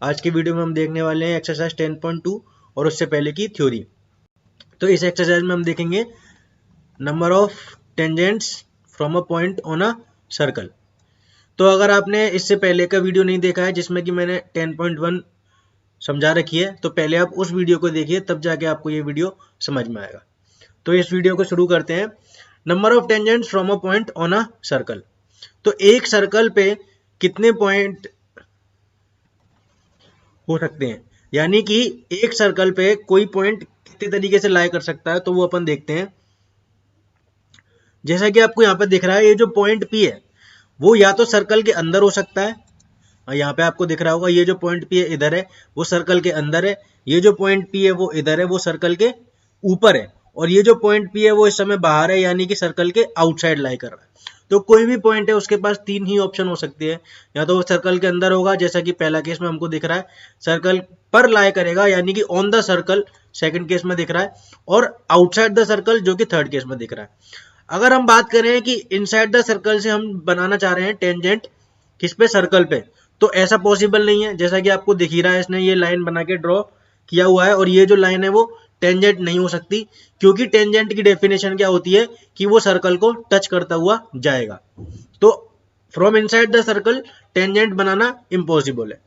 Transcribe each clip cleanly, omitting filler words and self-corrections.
आज की वीडियो में हम देखने वाले हैं एक्सरसाइज 10.2 और उससे पहले की थ्योरी। तो इस एक्सरसाइज में हम देखेंगे number of tangents from a point on a circle. तो अगर आपने इससे पहले का वीडियो नहीं देखा है जिसमें कि मैंने 10.1 समझा रखी है, तो पहले आप उस वीडियो को देखिए, तब जाके आपको ये वीडियो समझ में आएगा। तो इस वीडियो को शुरू करते हैं। Number of tangents from a point on a circle. तो एक सर्कल पे कितने पॉइंट हो सकते हैं, यानी कि एक सर्कल पे कोई पॉइंट कितने तरीके से लाई कर सकता है, तो वो अपन देखते हैं। जैसा कि आपको यहाँ पे दिख रहा है, ये जो पॉइंट P है वो या तो सर्कल के अंदर हो सकता है, और यहाँ पे आपको दिख रहा होगा ये जो पॉइंट P है इधर है, वो सर्कल के अंदर है। ये जो पॉइंट P है वो इधर है, वो सर्कल के ऊपर है। और ये जो पॉइंट P है वो इस समय बाहर है, यानी कि सर्कल के आउटसाइड लाई कर रहा है। तो कोई भी पॉइंट है उसके पास तीन ही ऑप्शन हो सकती है। या तो वो सर्कल के अंदर होगा, जैसा कि पहला केस में हमको दिख रहा है, सर्कल पर लाई करेगा यानी कि on the circle, second case में दिख रहा है, और आउटसाइड द सर्कल जो कि थर्ड केस में दिख रहा है। अगर हम बात करें कि इनसाइड द सर्कल से हम बनाना चाह रहे हैं टेंजेंट किस पे, सर्कल पे, तो ऐसा पॉसिबल नहीं है। जैसा कि आपको दिख ही रहा है, इसने ये लाइन बना के ड्रॉ किया हुआ है, और ये जो लाइन है वो टेंजेंट नहीं हो सकती, क्योंकि टेंजेंट की डेफिनेशन क्या होती है कि वो सर्कल को टच करता हुआ जाएगा। तो from inside the circle tangent banana impossible है।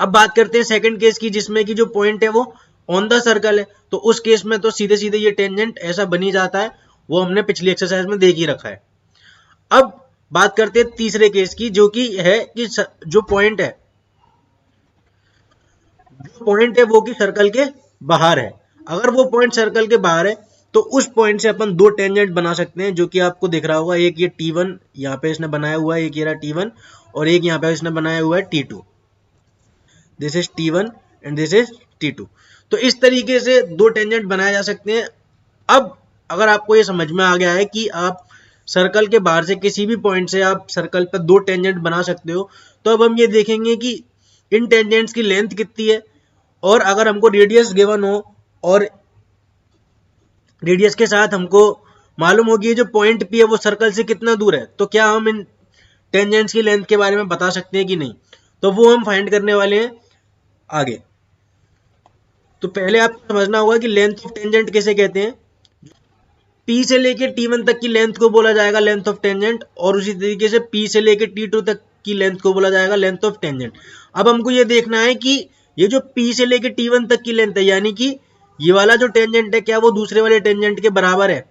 अब बात करते हैं सेकंड केस की, जिसमें कि जो पॉइंट है वो ऑन द सर्कल है। तो उस केस में तो सीधे सीधे ये टेंजेंट ऐसा बनी जाता है, वो हमने पिछली एक्सरसाइज में देख ही रखा है। अब बात करते हैं तीसरे केस की, जो कि है कि जो पॉइंट है वो कि सर्कल के बाहर है। अगर वो पॉइंट सर्कल के बाहर है तो उस पॉइंट से अपन दो टेंजेंट बना सकते हैं, जो कि आपको दिख रहा होगा। एक ये T1 यहाँ पे इसने बनाया हुआ है, एक ये रहा T1, और एक यहाँ पे इसने बनाया हुआ है T2। This is T1 and this is T2। तो इस तरीके से दो टेंजेंट बनाए जा सकते हैं। अब अगर आपको ये समझ में आ गया है कि आप सर्कल के बाहर से किसी भी पॉइंट से आप सर्कल पर दो टेंजेंट बना सकते हो, तो अब हम ये देखेंगे कि इन टेंजेंट्स की लेंथ कितनी है, और अगर हमको रेडियस गिवन हो और रेडियस के साथ हमको मालूम होगी ये जो पॉइंट P है वो सर्कल से कितना दूर है, तो क्या हम इन टेंजेंट्स की लेंथ के बारे में बता सकते हैं कि नहीं, तो वो हम फाइंड करने वाले हैं आगे। तो पहले आपको समझना होगा कि लेंथ ऑफ टेंजेंट किसे कहते हैं। P से लेके T1 तक की लेंथ को बोला जाएगा लेंथ ऑफ टेंजेंट, और उसी तरीके से P से लेके T2 तक की लेंथ को बोला जाएगा लेंथ ऑफ टेंजेंट। अब हमको ये देखना है कि ये जो P से लेके T1 तक की लेंथ है, यानी कि ये वाला जो टेंजेंट है क्या वो दूसरे वाले टेंजेंट के बराबर है।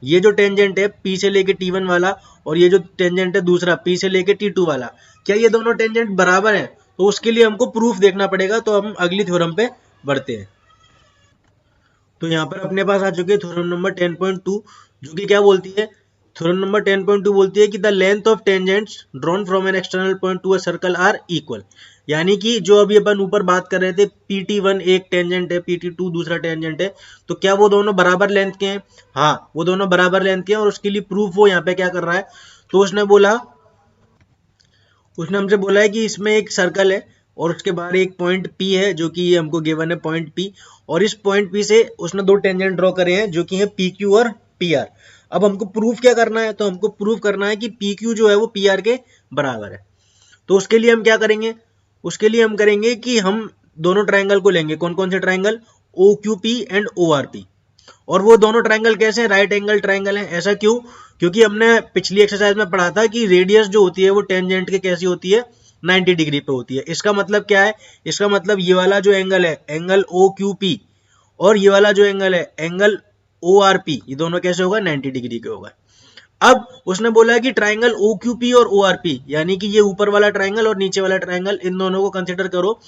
ये जो टेंजेंट है P से लेके T1 वाला, और ये जो टेंजेंट है दूसरा P से लेके T2 वाला, क्या ये दोनों टेंजेंट बराबर है। तो उसके लिए हमको प्रूफ देखना पड़ेगा। तो हम अगली थ्योरम पे बढ़ते हैं। तो यहाँ पर अपने पास आ चुके हैं थ्योरम नंबर 10.2, जो कि क्या बोलती है। थ्योरम नंबर 10.2 बोलती है कि the length of tangents drawn from an external point to a circle are equal. यानी कि जो अभी अपन ऊपर बात कर रहे थे, PT1 एक टेंजेंट है, PT2 दूसरा टेंजेंट है, तो क्या वो दोनों बराबर लेंथ के हैं। हाँ, वो दोनों बराबर लेंथ के हैं, और उसके लिए प्रूफ वो यहाँ पे क्या कर रहा है। तो उसने हमसे बोला है कि इसमें एक सर्कल है और उसके बाहर एक पॉइंट P है, जो कि ये हमको गिवन है पॉइंट P, और इस पॉइंट P से उसने दो टेंजेंट ड्रॉ करे हैं, जो कि है PQ और PR। अब हमको प्रूफ क्या करना है, तो हमको प्रूफ करना है कि PQ जो है वो PR के बराबर है। तो उसके लिए हम क्या करेंगे, उसके लिए हम करेंगे कि हम दोनों ट्रायंगल को लेंगे। कौन कौन से ट्रायंगल, OQP एंड ORP। और वो दोनों ट्रायंगल कैसे हैं, राइट एंगल ट्रायंगल है। ऐसा क्यों, क्योंकि हमने पिछली एक्सरसाइज में पढ़ा था कि रेडियस जो होती है वो टेंजेंट के कैसी होती है, 90 डिग्री पे होती है। इसका मतलब क्या है, इसका मतलब ये वाला जो एंगल है, एंगल OQP, और ये वाला जो एंगल है, एंगल ORP, ये दोनों कैसे होगा, 90 डिग्री के होगा। अब उसने बोला है कि ट्राइंगल OQP और ORP, यानी कि ये ऊपर वाला ट्राइंगल और नीचे वाला ट्राइंगल, इन दोनों को कंसिडर करो।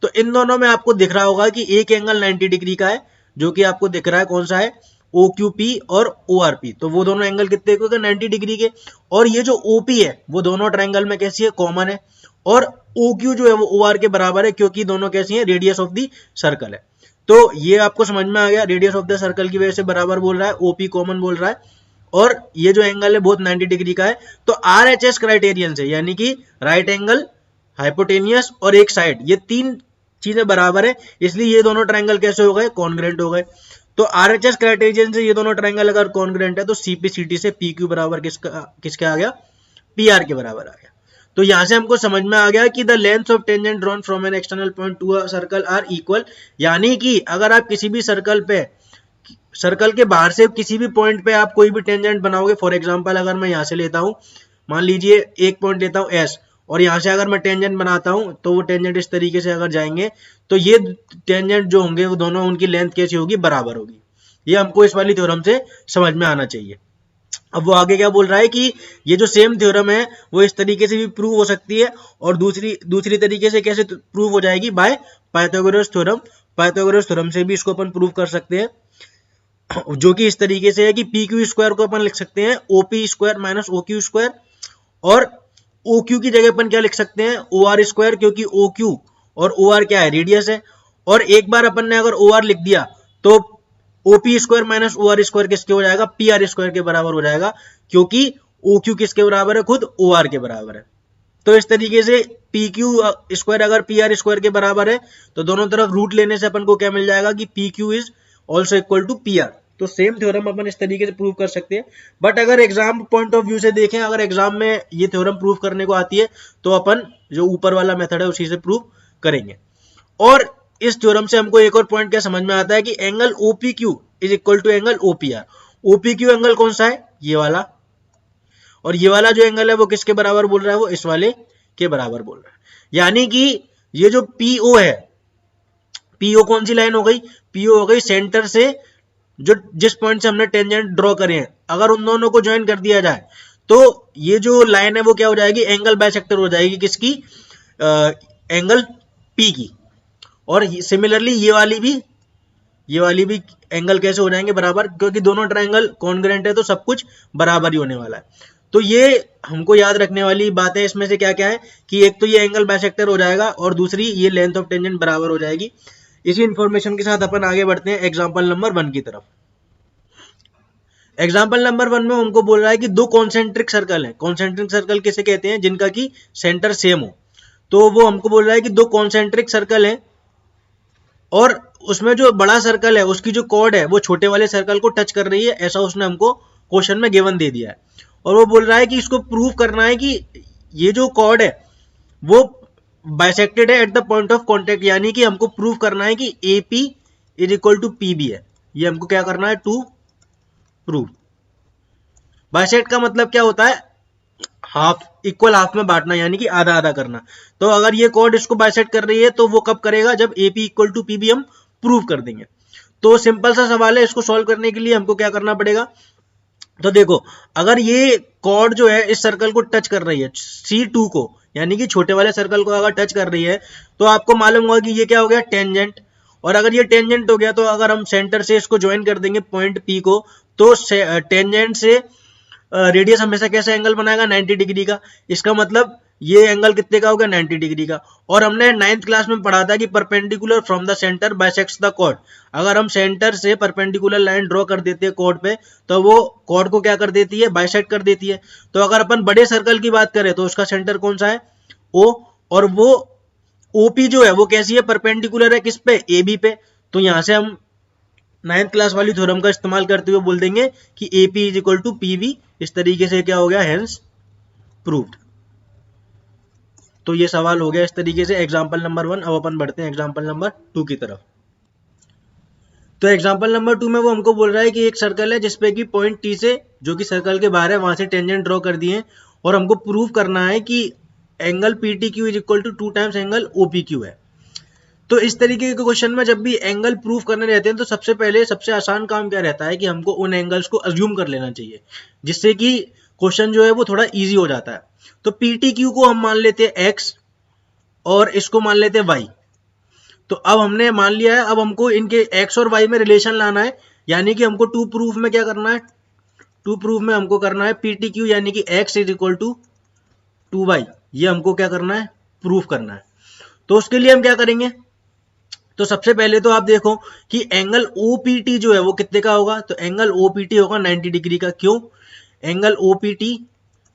तो इन दोनों में आपको दिख रहा होगा कि एक एंगल 90 डिग्री का है, जो कि आपको दिख रहा है कौन सा है, OQP और ORP। तो वो दोनों एंगल कितने के, 90 डिग्री के। और ये जो OP है वो दोनों ट्राइंगल में कैसी है, कॉमन है। और OQ जो है वो OR के बराबर है, क्योंकि दोनों कैसी है, रेडियस ऑफ दी सर्कल है। तो ये आपको समझ में आ गया, रेडियस ऑफ द सर्कल की वजह से बराबर बोल रहा है, OP कॉमन बोल रहा है, और ये जो एंगल है बहुत 90 डिग्री का है। तो RHS क्राइटेरियन से, यानी कि राइट एंगल, हाइपोटेनियस और एक साइड, ये तीन चीजें बराबर है, इसलिए ये दोनों ट्रायंगल कैसे हो गए, कॉन्ग्रुएंट हो गए। तो RHS क्राइटेरियन से ये दोनों ट्रायंगल अगर कॉन्ग्रुएंट है, तो CPCT से PQ बराबर किसका आ गया, PR के बराबर आ गया। तो यहां से हमको समझ में आ गया कि the length of tangent drawn from an external point to a circle are equal, यानी कि अगर आप किसी भी सर्कल के बाहर से किसी भी पॉइंट पे आप कोई भी टेंजेंट बनाओगे, फॉर एग्जांपल अगर मैं यहां से लेता हूं, मान लीजिए एक पॉइंट लेता हूं एस, और यहां से अगर मैं टेंजेंट बनाता हूं तो वो टेंजेंट इस तरीके से अगर जाएंगे तो ये टेंजेंट जो होंगे वो दोनों, उनकी लेंथ कैसी होगी, बराबर होगी। ये हमको इस वाली थ्योरम से समझ में आना चाहिए। अब वो आगे क्या बोल रहा है कि ये जो सेम थ्योरम है वो इस तरीके से भी प्रूव हो सकती है, और दूसरी तरीके से कैसे प्रूव हो जाएगी, bye Pythagoras theorem. Pythagoras theorem से भी इसको अपन प्रूव कर सकते हैं, जो कि इस तरीके से है कि पी क्यू स्क्वायर को अपन लिख सकते हैं OP square minus O Q square, और ओ क्यू की जगह अपन क्या लिख सकते हैं, ओ आर स्क्वायर, क्योंकि ओ क्यू और ओ आर क्या है, रेडियस है। और एक बार अपन ने अगर ओ आर लिख दिया तो OP square minus O R square किसके हो जाएगा, पी आर स्क्वायर के बराबर हो जाएगा, क्योंकि ओ क्यू किसके बराबर है, खुद ओ आर के बराबर है। तो इस तरीके से पी क्यू स्क्वायर अगर पी आर स्क्वायर के बराबर है तो दोनों तरफ रूट लेने से अपन को क्या मिल जाएगा कि P Q is also equal to P R. तो सेम थ्योरम अपन इस तरीके से प्रूव कर सकते हैं। बट अगर एग्जाम पॉइंट ऑफ व्यू से देखें, अगर एग्जाम में ये थ्योरम प्रूव करने को आती है तो अपन जो ऊपर वाला मेथड है उसी से प्रूव करेंगे। और इस थ्योरम से हमको एक और पॉइंट क्या समझ में आता है कि angle OPQ is equal to angle OPR। OPQ angle कौन सा है, ये वाला, और ये वाला जो एंगल है वो किसके बराबर बोल रहा है, वो इस वाले के बराबर बोल रहा है। यानी कि ये जो PO है, PO कौन सी लाइन हो गई, PO हो गई सेंटर से जो जिस पॉइंट से हमने टेंजेंट ड्रॉ करे हैं, अगर उन दोनों को ज्वाइन कर दिया जाए तो ये जो लाइन है वो क्या हो जाएगी, एंगल बाइसेक्टर हो जाएगी, किसकी, एंगल P की। और सिमिलरली ये वाली भी एंगल कैसे हो जाएंगे, बराबर, क्योंकि दोनों ट्रायंगल कॉन्ग्रुएंट है तो सब कुछ बराबर ही होने वाला है। तो ये हमको याद रखने वाली बातें इसमें से क्या क्या है कि एक तो ये एंगल बाइसेक्टर हो जाएगा और दूसरी ये लेंथ ऑफ टेंजेंट बराबर हो जाएगी। इसी इंफॉर्मेशन के साथ अपन आगे बढ़ते हैं एग्जांपल नंबर 1 की तरफ। एग्जांपल नंबर 1 में हमको बोल रहा है कि दो कॉन्सेंट्रिक सर्कल है। कॉन्सेंट्रिक सर्कल किसे कहते हैं, जिनका की सेंटर सेम हो। तो वो हमको बोल रहा है कि दो कॉन्सेंट्रिक सर्कल है और उसमें जो बड़ा सर्कल है उसकी जो कॉर्ड है वो छोटे वाले सर्कल को टच कर रही है, ऐसा उसने हमको क्वेश्चन में गिवन दे दिया है। और वो बोल रहा है कि इसको प्रूव करना है कि ये जो कॉर्ड है वो बाइसेक्टेड है at the point of contact, यानी कि हमको प्रूव करना है कि AP is equal to PB है। ये हमको क्या करना है, टू प्रूव। बाइसेक्ट का मतलब क्या होता है, हाफ, इक्वल हाफ में बांटना, यानी कि आधा आधा करना। तो अगर ये कॉर्ड इसको बाइसेक्ट कर रही है तो वो कब करेगा, जब AP इक्वल टू PB हम प्रूव कर देंगे। तो सिंपल सा सवाल है, इसको सॉल्व करने के लिए हमको क्या करना पड़ेगा। तो देखो, अगर ये कॉर्ड जो है इस सर्कल को टच कर रही है, C2 को, यानी कि छोटे वाले सर्कल को अगर टच कर रही है तो आपको मालूम होगा कि ये क्या हो गया, टेंजेंट। और अगर ये टेंजेंट हो गया तो अगर हम सेंटर से इसको ज्वाइन कर देंगे पॉइंट P को, तो टेंजेंट से रेडियस हमेशा कैसा एंगल बनाएगा, 90 डिग्री का। इसका मतलब ये एंगल कितने का होगा, 90 डिग्री का। और हमने 9th क्लास में पढ़ा था कि perpendicular from the centre bisects the chord. अगर हम सेंटर से परपेंडिकुलर लाइन ड्रॉ कर देते हैं कॉर्ड पे तो वो कॉर्ड को क्या कर देती है, बाइसेक्ट कर देती है। तो अगर अपन बड़े सर्कल की बात करें तो उसका सेंटर कौन सा है, O, और वो OP जो है वो कैसी है, परपेंडिकुलर है किस पे, AB पे। तो यहां से हम 9th क्लास वाली थ्योरम का इस्तेमाल करते हुए बोल देंगे कि AP is equal to PB। इस तरीके से क्या हो गया, हेंस प्रूव्ड। तो ये सवाल हो गया इस तरीके से एग्जांपल नंबर 1। अब अपन बढ़ते हैं एग्जांपल नंबर 2 की तरफ। तो एग्जांपल नंबर 2 में वो हमको बोल रहा है कि एक सर्कल है जिसपे कि पॉइंट T से, जो कि सर्कल के बाहर है, वहां से टेंजेंट ड्रॉ कर दिए और हमको प्रूव करना है कि angle PTQ is equal to 2 times angle OPQ है। तो इस तरीके के क्वेश्चन में जब भी एंगल प्रूफ करने रहते हैं तो सबसे पहले सबसे आसान काम क्या रहता है कि हमको उन एंगल्स को अज्यूम कर लेना चाहिए, जिससे कि क्वेश्चन जो है वो थोड़ा इजी हो जाता है। तो PTQ को हम मान लेते हैं X और इसको मान लेते हैं Y। तो अब हमने मान लिया है, अब हमको इनके X और Y में रिलेशन लाना है, यानी कि हमको टू प्रूफ में क्या करना है, टू प्रूफ में हमको करना है PTQ यानी कि X is equal to 2Y। ये हमको क्या करना है, प्रूफ करना है। तो उसके लिए हम क्या करेंगे, तो सबसे पहले तो आप देखो कि एंगल OPT जो है वो कितने का होगा, तो एंगल OPT होगा 90 डिग्री का। क्यों एंगल OPT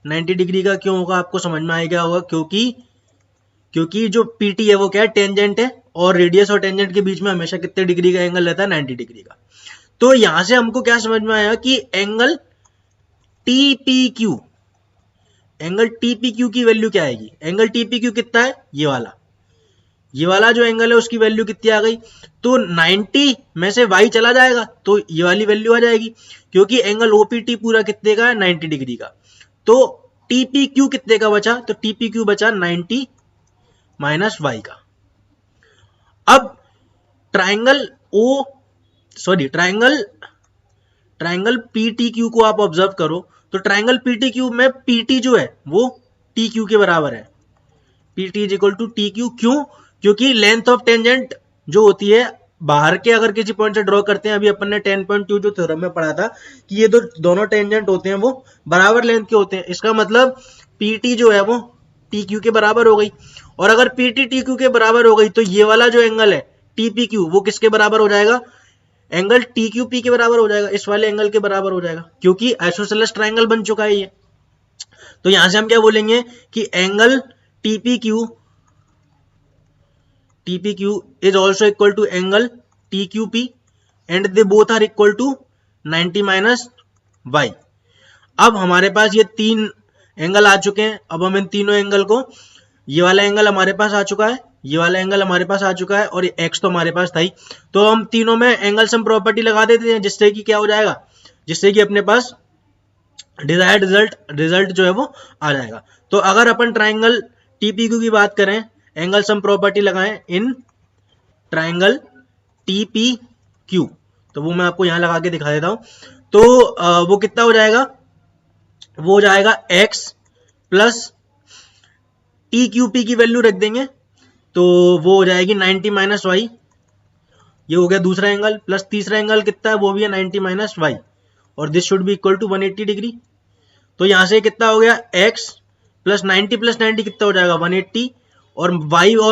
90 डिग्री का क्यों होगा, आपको समझ में आएगा होगा, क्योंकि जो PT है वो क्या है, टेंजेंट है, और रेडियस और टेंजेंट के बीच में हमेशा कितने डिग्री का एंगल रहता है, 90 डिग्री का। तो यहां से हमको क्या समझ में आया कि एंगल TPQ एंगल TPQ की वैल्यू क्या आएगी, एंगल TPQ कितना है, ये वाला जो एंगल है उसकी वैल्यू कितनी आ गई, तो 90 में से y चला जाएगा तो ये वाली वैल्यू आ जाएगी, क्योंकि एंगल OPT पूरा कितने का है, 90 डिग्री का। तो TPQ कितने का बचा, तो TPQ बचा 90 माइनस y का। अब ट्राइंगल ट्राइंगल PTQ को आप ऑब्जर्व करो, तो ट्राइंगल PTQ में PT जो है वो TQ के बराबर है, PT is equal to TQ। क्यों, क्योंकि लेंथ ऑफ टेंजेंट जो होती है बाहर के अगर किसी पॉइंट से ड्रॉ करते हैं, अभी अपन ने 10.2 जो थ्योरम में पढ़ा था कि ये दोनों टेंजेंट होते हैं वो बराबर लेंथ के होते हैं, इसका मतलब PT जो है वो TQ के बराबर हो गई। और अगर PT TQ के बराबर हो गई तो ये वाला जो एंगल है TPQ वो किसके बराबर हो जाएगा, एंगल TQP के बराबर हो जाएगा, इस वाले एंगल के बराबर हो जाएगा, क्योंकि आइसोसेलेस ट्राइंगल बन चुका है ये। तो यहां से हम क्या बोलेंगे कि angle TPQ is also equal to angle TQP and they both are equal to 90 minus y। अब हमारे पास ये तीन एंगल आ चुके हैं। अब हम इन तीनों एंगल को, ये वाला एंगल हमारे पास आ चुका है, ये वाला एंगल हमारे पास आ चुका है और x तो हमारे पास था ही, तो हम तीनों में एंगल सम प्रॉपर्टी लगा देते हैं, जिससे कि क्या हो जाएगा, जिससे कि अपने पास डिजायर्ड रिजल्ट जो है वो आ जाएगा। तो अगर अपन ट्राइंगल TPQ की बात करें, एंगल सम प्रॉपर्टी लगाएं इन ट्राइंगल TPQ, तो वो मैं आपको यहां लगा के दिखा देता हूं। तो वो कितना हो जाएगा, वो हो जाएगा x प्लस TQP की वैल्यू रख देंगे तो वो हो जाएगी 90 माइनस वाई, ये हो गया दूसरा एंगल, प्लस तीसरा एंगल कितना है, वो भी है 90 माइनस वाई, और this should be equal to 180 degree. तो यहां से कितना हो गया, x प्लस 90 कितना हो जाएगा 180, और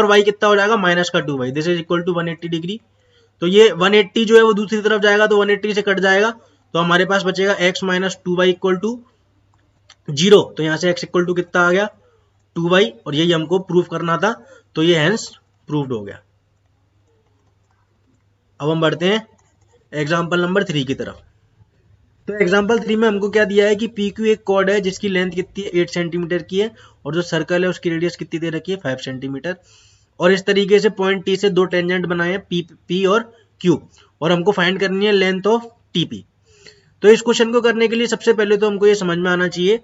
y कितना हो जाएगा माइनस का 2y, this is equal to 180 degree. तो ये 180 जो है वो दूसरी तरफ जाएगा तो 180 से कट जाएगा, तो हमारे पास बचेगा x minus 2y equal to 0। तो यहां से x इक्वल टू कितना आ गया 2y, और यही हमको प्रूफ करना था, तो ये हेंस प्रूव्ड हो गया। अब हम बढ़ते हैं एग्जाम्पल नंबर 3 की तरफ। तो एग्जाम्पल 3 में हमको क्या दिया है कि PQ एक कॉर्ड है जिसकी लेंथ कितनी है 8 सेंटीमीटर की है, और जो सर्कल है उसकी रेडियस कितनी दे रखी है 5 सेंटीमीटर, और इस तरीके से पॉइंट T से दो टेंजेंट बनाए हैं P और Q, और हमको फाइंड करनी है लेंथ ऑफ TP। तो इस क्वेश्चन को करने के लिए सबसे पहले तो हमको ये समझ में आना चाहिए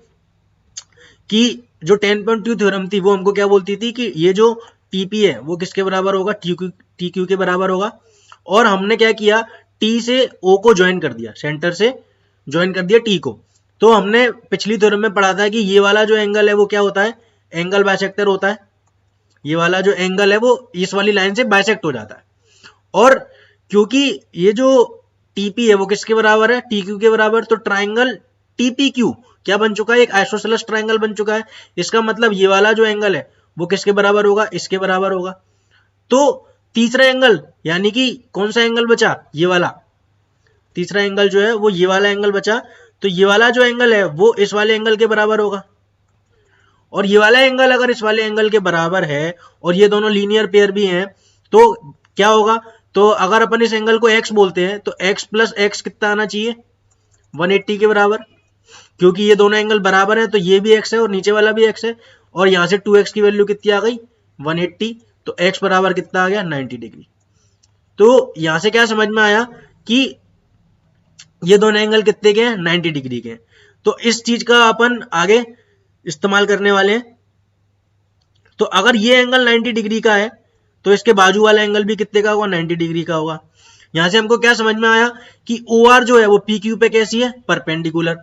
कि जो 10.2 थ्योरम थी वो हमको क्या बोलती थी कि ये जो TP है वो किसके बराबर होगा, TQ के बराबर होगा। और हमने क्या किया, T से O को ज्वाइन कर दिया, सेंटर से ज्वाइन कर दिया T को। तो हमने पिछली थ्योरम में पढ़ा था कि ये वाला जो एंगल है वो क्या होता है, एंगल बाइसेक्टर होता है। ये वाला जो एंगल है वो इस वाली लाइन से बाइसेक्ट हो जाता है, और क्योंकि ये जो TP है वो किसके बराबर है, TQ के बराबर, तो ट्राइंगल TPQ क्या बन चुका है, एक आइसोसेलेस ट्राइंगल बन चुका है। इसका मतलब ये वाला जो एंगल है वो किसके बराबर होगा, इसके बराबर होगा। तो तीसरा एंगल, यानी कि कौन सा एंगल बचा, ये वाला तीसरा एंगल जो है वो ये वाला एंगल बचा, तो ये वाला जो एंगल है वो इस वाले एंगल के बराबर होगा। और ये वाला एंगल अगर इस वाले एंगल के बराबर है और ये दोनों लीनियर पेयर भी हैं, तो क्या होगा, तो अगर अपन इस एंगल को x बोलते हैं तो x प्लस x कितना आना चाहिए 180 के बराबर, क्योंकि ये दोनों एंगल बराबर है तो ये भी x है और नीचे वाला भी x है, और यहां से 2x की वैल्यू कितनी आ गई 180, तो x बराबर कितना आ गया 90 डिग्री। तो यहां से क्या समझ में आया कि ये दोनों एंगल कितने के हैं 90 डिग्री के हैं। तो इस चीज का अपन आगे इस्तेमाल करने वाले हैं। तो अगर ये एंगल 90 डिग्री का है तो इसके बाजू वाला एंगल भी कितने का होगा 90 डिग्री का होगा। यहां से हमको क्या समझ में आया कि OR जो है वो PQ पे कैसी है, परपेंडिकुलर।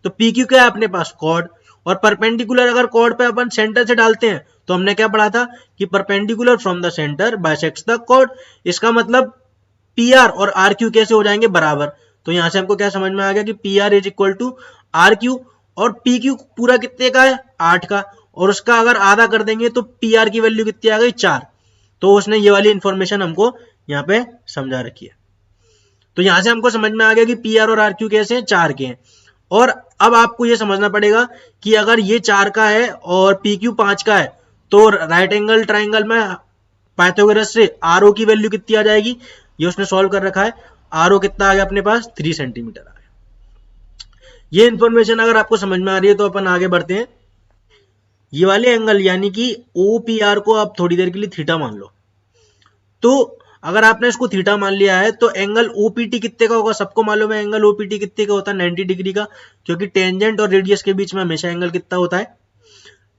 तो PQ क्या है अपने पास कॉर्ड, और परपेंडिकुलर अगर कॉर्ड पे अपन सेंटर से डालते हैं तो हमने क्या पढ़ा था कि perpendicular from the centre bisects the chord. इसका मतलब PR और RQ कैसे हो जाएंगे बराबर। तो यहां से हमको क्या समझ में आ गया कि PR is equal to RQ, और PQ पूरा कितने का है 8 का, और उसका अगर आधा कर देंगे तो PR की वैल्यू कितनी आ गई 4। तो उसने ये वाली इंफॉर्मेशन हमको यहाँ पे समझा रखी है। तो यहां से हमको समझ में आ गया कि PR और RQ कैसे हैं 4 के हैं। और अब आपको ये समझना पड़ेगा कि अगर ये 4 का है और PQ 5 का है तो राइट एंगल ट्राइंगल में पाइथागोरस से RO की वैल्यू कितनी आ जाएगी, ये उसने सॉल्व कर रखा है। RO कितना आ गया अपने पास 3 सेंटीमीटर आ गया। ये इंफॉर्मेशन अगर आपको समझ में आ रही है तो अपन आगे बढ़ते हैं ये वाले एंगल यानी कि OPR को आप थोड़ी देर के लिए थीटा मान लो। तो अगर आपने इसको थीटा मान लिया है तो एंगल OPT कितने का होगा, सबको मालूम है एंगल OPT कितने का होता है, 90 डिग्री का, क्योंकि टेंजेंट और रेडियस के बीच में हमेशा एंगल कितना होता है,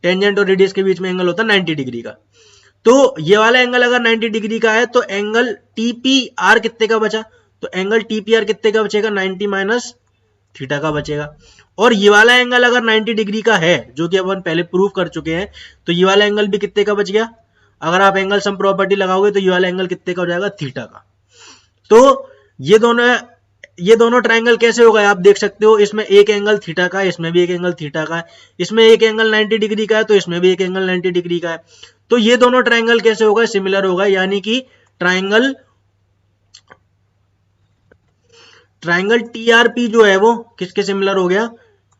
टेंजेंट और रेडियस के बीच में एंगल होता है 90 डिग्री का। तो ये वाला एंगल अगर 90 डिग्री का है तो एंगल TPR कितने का बचा, तो एंगल TPR कितने का बचेगा, 90 माइनस थीटा का बचेगा। और ये वाला एंगल अगर 90 डिग्री का है, जो कि अपन पहले प्रूव कर चुके हैं, तो ये वाला एंगल भी कितने का बच गया, अगर आप एंगल सम प्रॉपर्टी लगाओगे तो ये वाला एंगल कितने का हो जाएगा, थीटा का। तो ये दोनों ट्रायंगल कैसे हो गए आप देख सकते हो, इसमें एक एंगल थीटा का है, इसमें भी एक एंगल थीटा का है, इसमें एक एंगल 90 डिग्री का है तो इसमें भी एक एंगल 90 डिग्री का है। तो ये दोनों ट्रायंगल कैसे हो गए, सिमिलर हो गए, यानी कि ट्रायंगल TRP जो है वो किसके सिमिलर हो गया,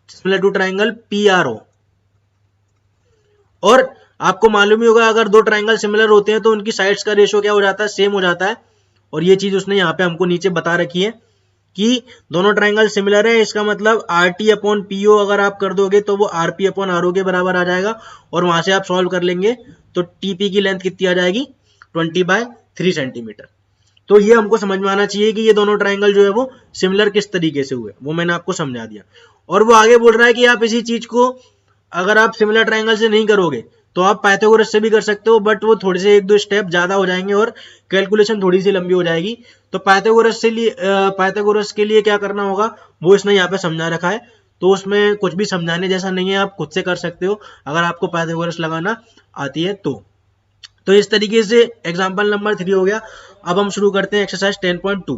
सिमिलर टू ट्रायंगल PRO। और आपको मालूम ही होगा अगर दो ट्रायंगल सिमिलर होते हैं तो उनकी साइड्स का रेशियो क्या हो जाता है, सेम हो जाता है। और ये चीज उसने यहाँ पे हमको नीचे बता रखी है कि दोनों ट्रायंगल सिमिलर है, इसका मतलब RT अपॉन PO अगर आप कर दोगे तो वो RP अपॉन RO के बराबर आ जाएगा। और वहां से आप सॉल्व कर लेंगे तो TP की लेंथ कितनी आ जाएगी, 20/3 सेंटीमीटर। तो ये हमको समझ में आना चाहिए कि ये दोनों ट्रायंगल जो है वो सिमिलर किस तरीके से हुए, वो मैंने आपको समझा दिया। और वो आगे बोल रहा है कि आप इसी चीज को अगर आप सिमिलर ट्रायंगल से नहीं करोगे तो आप पाइथागोरस से भी कर सकते हो, बट वो थोड़े से एक दो स्टेप ज्यादा हो जाएंगे और कैलकुलेशन थोड़ी सी लंबी हो जाएगी। तो पाइथागोरस के लिए क्या करना होगा वो इसने यहाँ पे समझा रखा है। तो उसमें कुछ भी समझाने जैसा नहीं है, आप खुद से कर सकते हो अगर आपको पाइथागोरस लगाना आती है तो इस तरीके से एग्जाम्पल नंबर 3 हो गया। अब हम शुरू करते हैं एक्सरसाइज 10.2।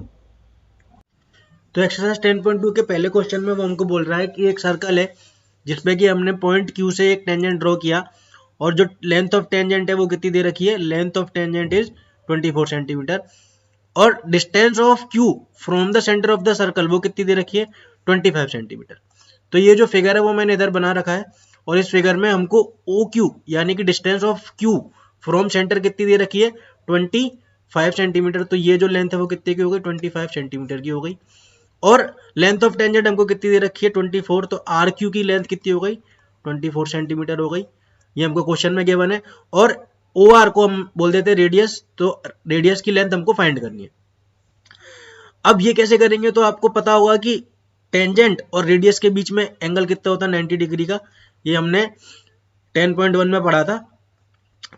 तो एक्सरसाइज 10.2 के पहले क्वेश्चन में वो हमको बोल रहा है कि एक सर्कल है जिसमें कि हमने पॉइंट Q से एक टेंजेंट ड्रॉ किया और जो लेंथ ऑफ टेंजेंट है वो कितनी दे रखी है, length of tangent is 24 centimetre और distance of Q from the centre of the circle वो कितनी दे रखी है, 25 सेंटीमीटर। तो ये जो फिगर है वो मैंने इधर बना रखा है और इस फिगर में हमको OQ यानी कि distance of Q from centre कितनी दे रखी है, 25 सेंटीमीटर। तो ये जो लेंथ है वो कितने की हो गई, 25 सेंटीमीटर की हो गई। और लेंथ ऑफ टेंजेंट हमको कितनी दे रखी है, 24। तो RQ की लेंथ कितनी हो गई, 24 सेंटीमीटर हो गई। ये हमको क्वेश्चन में गिवन है। और OR को हम बोल देते हैं रेडियस, तो रेडियस की लेंथ हमको फाइंड करनी है। अब ये कैसे करेंगे, तो आपको पता होगा कि टेंजेंट और रेडियस के बीच में एंगल कितना होता है, 90 डिग्री का। ये हमने 10.1 में पढ़ा था।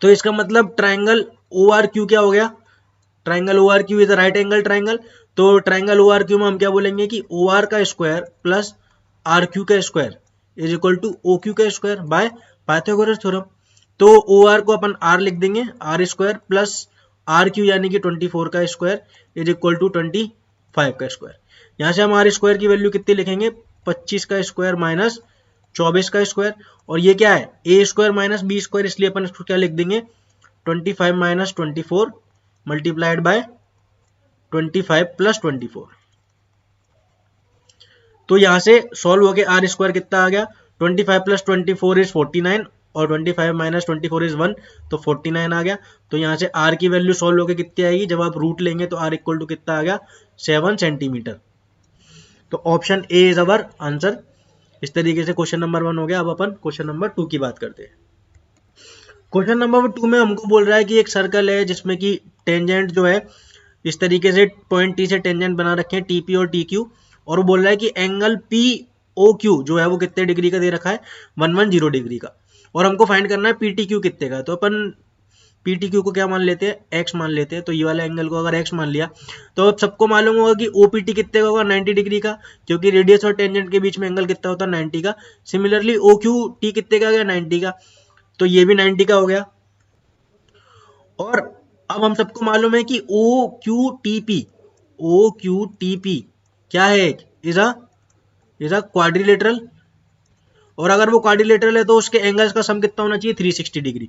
तो इसका मतलब ट्राइंगल ORQ क्या हो गया, triangle ORQ is a right angle triangle. तो ट्राइंगल ORQ में हम क्या बोलेंगे कि OR का स्क्वायर प्लस RQ का square is equal to OQ का स्क्वायर बाय पाइथागोरस थ्योरम। तो OR को अपन R लिख देंगे, R स्क्वायर प्लस RQ यानी कि 24 का स्क्वायर इज इक्वल टू 25 का स्क्वायर। यहाँ से हम R स्क्वायर की वैल्यू कितनी लिखेंगे, 25 का स्क्वायर माइनस 24 का स्क्वायर। और ये क्या है, A square minus B square, इसलिए अपन इसको क्या लिख देंगे, 25 माइनस 24 मल्टीप्लाइड बाय 25 प्लस 24। तो यहां से सॉल्व होके R स्क्वायर कितना आ गया, 25 प्लस 24 इज 49 और 25 माइनस 24 इज 1, तो 49 आ गया। तो यहाँ से R की वैल्यू सॉल्व होके कितनी आएगी, जब आप रूट लेंगे तो R इक्वल टू कितना आ गया, 7 सेंटीमीटर। तो option A is our answer. इस तरीके से क्वेश्चन नंबर 1 हो गया। अब अपन क्वेश्चन नंबर 2 की बात करते हैं। क्वेश्चन नंबर 2 में हमको बोल रहा है कि एक सर्कल है जिसमें कि टेंजेंट जो है इस तरीके से पॉइंट T से टेंजेंट बना रखे हैं TP और TQ, और वो बोल रहा है कि एंगल POQ जो है वो कितने डिग्री का दे रखा है, 110 डिग्री का। और हमको फाइंड करना है PTQ कितने का। तो अपन PTQ को क्या मान लेते हैं, x मान लेते हैं। तो ये वाले एंगल को अगर x मान लिया तो अब सबको मालूम होगा कि OPT कितने का होगा, 90 डिग्री का, क्योंकि रेडियस और टेंजेंट के बीच में एंगल कितना होता है, 90 का। सिमिलरली OQT कितने का गया, 90 का, तो ये भी 90 का हो गया। और अब हम सबको मालूम है कि OQTP क्या है, इज अ क्वाड्रिलेटरल। और अगर वो क्वाड्रिलेटरल है तो उसके एंगल्स का सम कितना होना चाहिए, 360 डिग्री।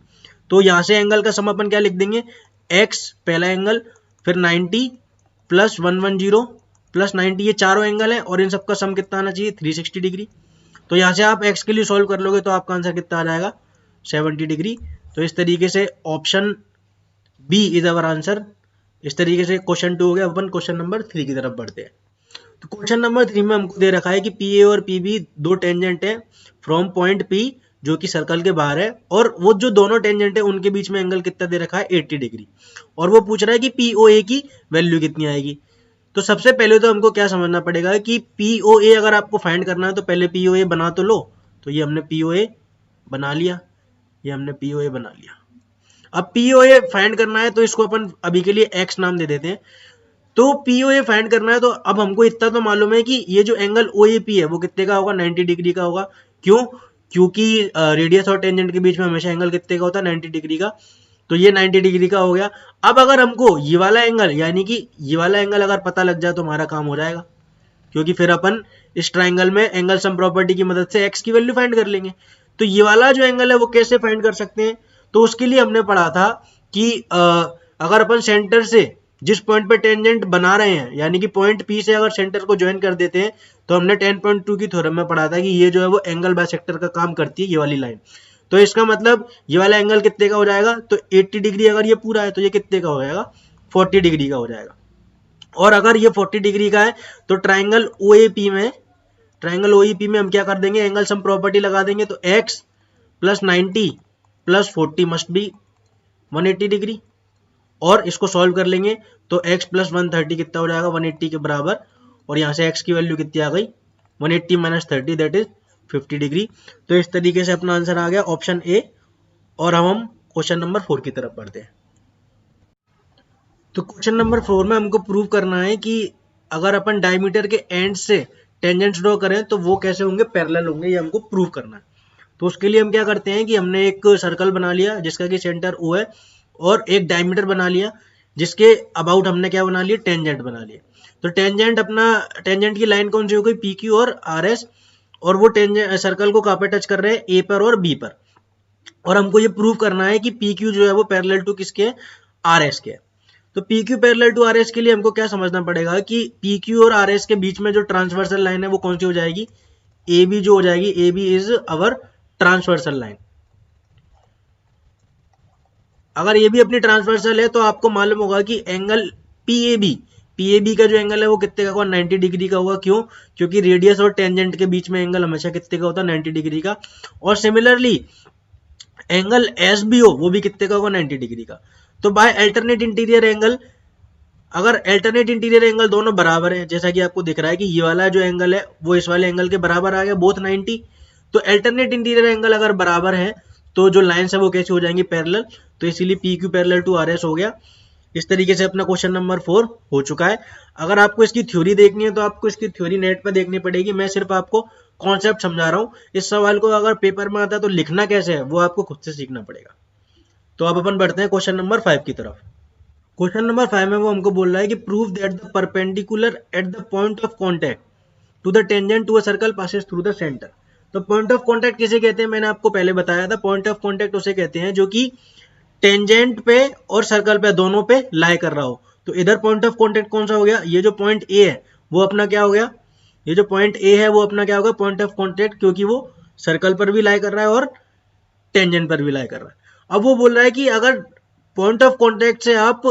तो यहां से एंगल का सम अपन क्या लिख देंगे, x पहला एंगल, फिर 90 प्लस 110 प्लस 90, ये चारों एंगल है और इन सबका सम कितना आना चाहिए, 360 डिग्री। तो यहां से आप x के लिए सॉल्व कर लोगे तो आपका आंसर कितना आ जाएगा, 70 डिग्री। तो इस तरीके से option B is our answer. इस तरीके से क्वेश्चन 2 हो गया। अपन क्वेश्चन नंबर 3 की तरफ बढ़ते हैं। तो क्वेश्चन नंबर 3 में हमको दे रखा है कि PA और PB दो टेंजेंट है फ्रॉम पॉइंट P जो कि सर्कल के बाहर है, और वो जो दोनों टेंजेंट है उनके बीच में एंगल कितना दे रखा है 80 डिग्री, और वो पूछ रहा है कि POA की वैल्यू कितनी आएगी। तो सबसे पहले तो हमको क्या समझना पड़ेगा कि POA अगर आपको फाइंड करना है तो पहले POA बना तो लो। तो ये हमने POA बना लिया, ये हमने POA बना लिया। अब POA फाइंड करना है तो इसको अपन अभी के लिए x नाम दे देते हैं। तो POA फाइंड करना है तो अब हमको इतना तो मालूम है कि ये जो एंगल OAP है वो कितने का होगा, 90 डिग्री का होगा। क्यों? क्योंकि रेडियस और टेंजेंट के बीच में हमेशा एंगल कितने का होता है, 90 डिग्री का। तो ये 90 डिग्री का हो गया। अब अगर हमको ये वाला एंगल, यानी कि ये वाला एंगल अगर पता लग जाए तो हमारा काम हो जाएगा, क्योंकि फिर अपन इस ट्राइंगल में एंगल सम प्रॉपर्टी की मदद से x की वैल्यू फाइंड कर लेंगे। तो ये वाला जो एंगल है वो कैसे फाइंड कर सकते हैं, तो उसके लिए हमने पढ़ा था कि अगर अपन सेंटर से जिस पॉइंट पे टेंजेंट बना रहे हैं, यानी कि पॉइंट P से अगर सेंटर को ज्वाइन कर देते हैं, तो हमने 10.2 की थ्योरम में पढ़ा था कि ये जो है वो एंगल बाइसेक्टर का काम करती है, ये वाली लाइन। तो इसका मतलब ये वाला एंगल कितने का हो जाएगा, तो 80 डिग्री अगर ये पूरा है तो ये कितने का हो जाएगा, 40 डिग्री का हो जाएगा। और अगर ये 40 डिग्री का है तो ट्राइंगल OAP में हम क्या कर देंगे, एंगल सम प्रॉपर्टी लगा देंगे। तो x plus 90 plus 40 must be 180 degree, और इसको सॉल्व कर लेंगे तो x प्लस 130 कितना हो जाएगा, 180 के बराबर। और यहाँ से x की वैल्यू कितनी आ गई, 180 माइनस 30 दैट इज 50 डिग्री। तो इस तरीके से अपना आंसर आ गया ऑप्शन ए। और हम क्वेश्चन नंबर 4 की तरफ बढ़ते हैं। तो क्वेश्चन नंबर 4 में हमको प्रूव करना है कि अगर अपन डायमीटर के एंड से टेंजेंट्स ड्रॉ करें तो वो कैसे होंगे, पैरेलल होंगे, ये हमको प्रूव करना है। तो उसके लिए हम क्या करते हैं कि हमने एक सर्कल बना लिया जिसका कि सेंटर O है, और एक डायमीटर बना लिया जिसके अबाउट हमने क्या बना लिया, टेंजेंट बना लिया। तो टेंजेंट की लाइन कौन सी हो गई, PQ और RS, और वो टेंजेंट सर्कल को कहाँ पे टच कर रहे हैं, A पर और B पर। और हमको ये प्रूव करना है कि PQ जो है वो पैरेलल टू किसके है, RS के है। तो PQ पैरेलल टू RS के लिए हमको क्या समझना पड़ेगा कि PQ और RS के बीच में जो ट्रांसवर्सल लाइन है वो कौन सी हो जाएगी, AB जो हो जाएगी, AB is our transversal line. अगर ये भी अपनी ट्रांसवर्सल है तो आपको मालूम होगा कि एंगल PAB का जो एंगल है वो कितने का होगा, 90 डिग्री का होगा। क्यों? क्योंकि रेडियस और टेंजेंट के बीच में एंगल हमेशा कितने का होता है, 90 डिग्री का। और सिमिलरली एंगल SBO वो भी कितने का होगा, 90 डिग्री का। तो बाय अल्टरनेट इंटीरियर एंगल, अगर अल्टरनेट इंटीरियर एंगल दोनों बराबर है, जैसा कि आपको दिख रहा है कि ये वाला जो एंगल है वो इस वाले एंगल के बराबर आ गया, बोथ 90। तो अल्टरनेट इंटीरियर एंगल अगर बराबर है तो जो लाइंस है वो कैसे हो जाएंगी, पैरेलल। तो इसीलिए PQ पैरेलल टू RS हो गया। इस तरीके से अपना क्वेश्चन नंबर 4 हो चुका है। अगर आपको इसकी थ्योरी देखनी है तो आपको इसकी थ्योरी नेट पर देखनी पड़ेगी, मैं सिर्फ आपको कॉन्सेप्ट समझा रहा हूँ। इस सवाल को अगर पेपर में आता है तो लिखना कैसे है वो आपको खुद से सीखना पड़ेगा। तो अब अपन बढ़ते हैं क्वेश्चन नंबर 5 की तरफ। क्वेश्चन नंबर 5 में वो हमको बोल रहा है कि prove that the perpendicular at the point of contact to the tangent to a circle passes through the centre. तो पॉइंट ऑफ कॉन्टैक्ट किसे कहते हैं, मैंने आपको पहले बताया था। पॉइंट ऑफ कॉन्टैक्ट उसे कहते हैं जो कि टेंजेंट पे और सर्कल पे दोनों पे लाई कर रहा हो। तो इधर पॉइंट ऑफ कॉन्टैक्ट कौन सा हो गया, ये जो पॉइंट ए है वो अपना क्या हो गया, ये जो पॉइंट ए है वो अपना क्या होगा, पॉइंट ऑफ कॉन्टैक्ट, क्योंकि वो सर्कल पर भी लाई कर रहा है और टेंजेंट पर भी लाई कर रहा है। अब वो बोल रहा है कि अगर पॉइंट ऑफ कॉन्टैक्ट से आप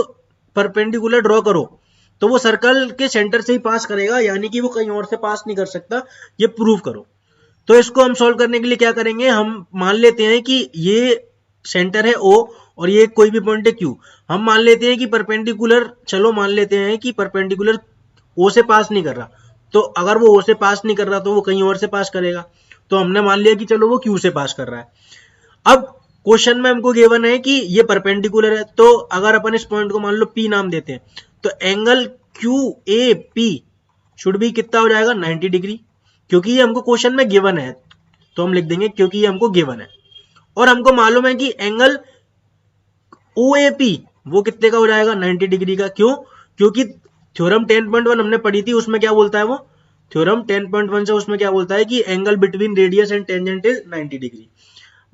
परपेंडिकुलर ड्रॉ करो तो वो सर्कल के सेंटर से ही पास करेगा, यानी कि वो कहीं और से पास नहीं कर सकता, ये प्रूव करो। तो इसको हम सॉल्व करने के लिए क्या करेंगे, हम मान लेते हैं कि ये सेंटर है O और ये कोई भी पॉइंट है Q। हम मान लेते हैं कि परपेंडिकुलर, चलो मान लेते हैं कि परपेंडिकुलर O से पास नहीं कर रहा, तो अगर वो O से पास नहीं कर रहा तो वो कहीं और से पास करेगा। तो हमने मान लिया कि चलो वो Q से पास कर रहा है। अब क्वेश्चन में हमको गिवन है कि ये परपेंडिकुलर है, तो अगर अपन इस पॉइंट को मान लो P नाम देते हैं, तो एंगल QAP शुड भी कितना हो जाएगा, 90 डिग्री, क्योंकि ये हमको क्वेश्चन में गिवन है। तो हम लिख देंगे क्योंकि ये हमको गिवन है। और हमको मालूम है कि एंगल OAP वो कितने का हो जाएगा, 90 डिग्री का। क्यों? क्योंकि थ्योरम 10.1 हमने पढ़ी थी, उसमें क्या बोलता है वो थ्योरम 10.1 से, उसमें क्या बोलता है कि angle between radius and tangent is 90 degree.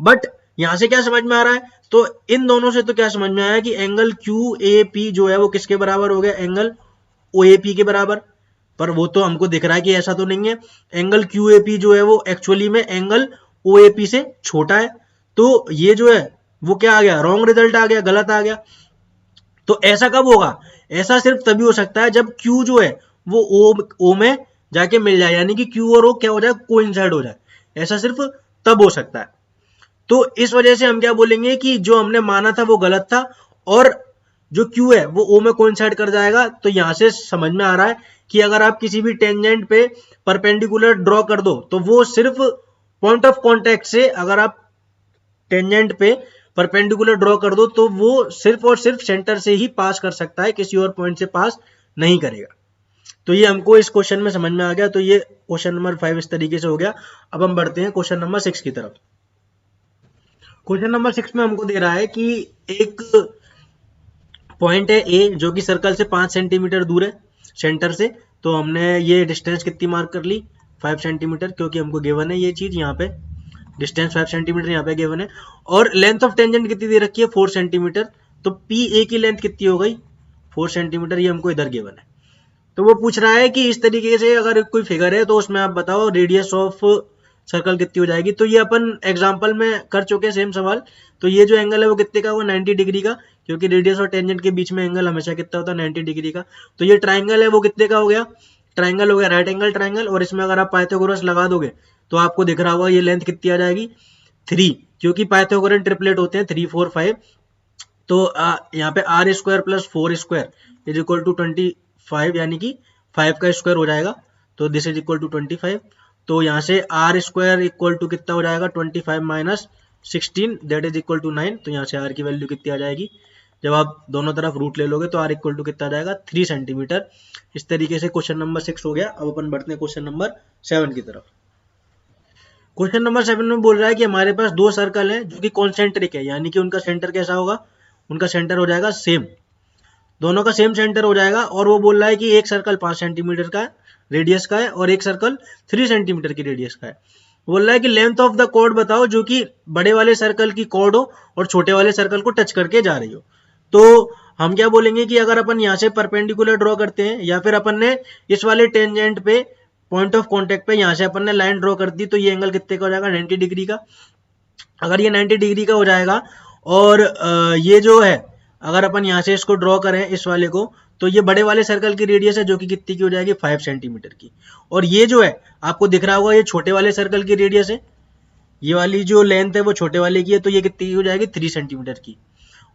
But यहां से क्या समझ में आ रहा है, तो इन दोनों से तो क्या समझ में आया कि एंगल QAP जो है वो किसके बराबर हो गया, एंगल OAP के बराबर। पर वो तो हमको दिख रहा है कि ऐसा तो नहीं है, एंगल QAP जो है वो एक्चुअली में एंगल OAP से छोटा है। तो ये जो है वो क्या आ गया, रॉन्ग रिजल्ट आ गया, गलत आ गया। तो ऐसा कब होगा, ऐसा सिर्फ तभी हो सकता है जब Q जो है वो O में जाके मिल जाए, यानी कि Q और O क्या हो जाए, कोइंसाइड हो जाए। ऐसा सिर्फ तब हो सकता है। तो इस वजह से हम क्या बोलेंगे कि जो हमने माना था वो गलत था, और जो Q है वो O में कोइंसाइड कर जाएगा। तो यहां से समझ में आ रहा है कि अगर आप किसी भी टेंजेंट पे परपेंडिकुलर ड्रॉ कर दो तो वो सिर्फ पॉइंट ऑफ कॉन्टेक्ट से, अगर आप टेंजेंट पे परपेंडिकुलर ड्रॉ कर दो तो वो सिर्फ और सिर्फ सेंटर से ही पास कर सकता है, किसी और पॉइंट से पास नहीं करेगा। तो ये हमको इस क्वेश्चन में समझ में आ गया। तो ये क्वेश्चन नंबर 5 इस तरीके से हो गया। अब हम बढ़ते हैं क्वेश्चन नंबर 6 की तरफ। क्वेश्चन नंबर 6 में हमको दे रहा है कि एक पॉइंट है ए जो कि सर्कल से 5 सेंटीमीटर दूर है सेंटर से। तो हमने ये डिस्टेंस कितनी मार्क कर ली, 5 सेंटीमीटर, क्योंकि हमको गिवन है ये चीज यहाँ पे, डिस्टेंस 5 सेंटीमीटर यहाँ पे गिवन है। और लेंथ ऑफ टेंजेंट कितनी दे रखी है, 4 सेंटीमीटर। तो पी ए की लेंथ कितनी हो गई, 4 सेंटीमीटर, ये हमको इधर गिवन है। तो वो पूछ रहा है कि इस तरीके से अगर कोई फिगर है तो उसमें आप बताओ रेडियस ऑफ सर्कल कितनी हो जाएगी। तो ये अपन एग्जांपल में कर चुके हैं सेम सवाल। तो ये जो एंगल है वो कितने का, वो 90 डिग्री का, क्योंकि रेडियस और टेंजेंट के बीच में एंगल हमेशा कितना होता है, 90 डिग्री का। तो ये ट्राइंगल है वो कितने का हो गया, ट्राइंगल हो गया राइट एंगल ट्राइंगल। और इसमें अगर आप पाइथागोरस लगा दोगे तो आपको दिख रहा होगा ये लेंथ कितनी आ जाएगी, 3, क्योंकि पाइथागोरन ट्रिपलेट होते हैं 3 4 5। तो यहाँ पे r square plus 4 square is equal to 25, यानी कि 5 का स्क्वायर हो जाएगा। तो दिस इज इक्वल टू 25। तो यहाँ से आर स्क्वायर इक्वल टू कितना हो जाएगा, 25 minus 16 that is equal to 9। तो यहाँ से आर की वैल्यू कितनी आ जाएगी, जब आप दोनों तरफ रूट ले लोगे तो आर इक्वल टू कितना आ जाएगा, 3 सेंटीमीटर। इस तरीके से क्वेश्चन नंबर 6 हो गया। अब अपन बढ़ते हैं क्वेश्चन नंबर 7 की तरफ। क्वेश्चन नंबर 7 में बोल रहा है कि हमारे पास दो सर्कल हैं जो कि कॉन्सेंट्रिक है, यानी कि उनका सेंटर कैसा होगा, उनका सेंटर हो जाएगा सेम, दोनों का सेम सेंटर हो जाएगा। और वो बोल रहा है कि एक सर्कल 5 सेंटीमीटर का रेडियस का है और एक सर्कल 3 सेंटीमीटर की रेडियस का है। बोल रहा है कि लेंथ ऑफ द कॉर्ड बताओ जो कि बड़े वाले सर्कल की कॉर्ड हो और छोटे वाले सर्कल को टच करके जा रही हो। तो हम क्या बोलेंगे कि अगर अपन यहाँ से परपेंडिकुलर ड्रॉ करते हैं, या फिर अपन ने इस वाले टेंजेंट पे पॉइंट ऑफ कॉन्टेक्ट पे यहाँ से अपन ने लाइन ड्रॉ कर दी, तो ये एंगल कितने का हो जाएगा, 90 डिग्री का। अगर ये 90 डिग्री का हो जाएगा और ये जो है अगर अपन यहाँ से इसको ड्रॉ करें इस वाले को, तो ये बड़े वाले सर्कल की रेडियस है जो कि कितनी की हो जाएगी, 5 सेंटीमीटर की। और ये जो है आपको दिख रहा होगा ये छोटे वाले सर्कल की रेडियस है, ये वाली जो लेंथ है वो छोटे वाले की है, तो ये कितनी की हो जाएगी, 3 सेंटीमीटर की।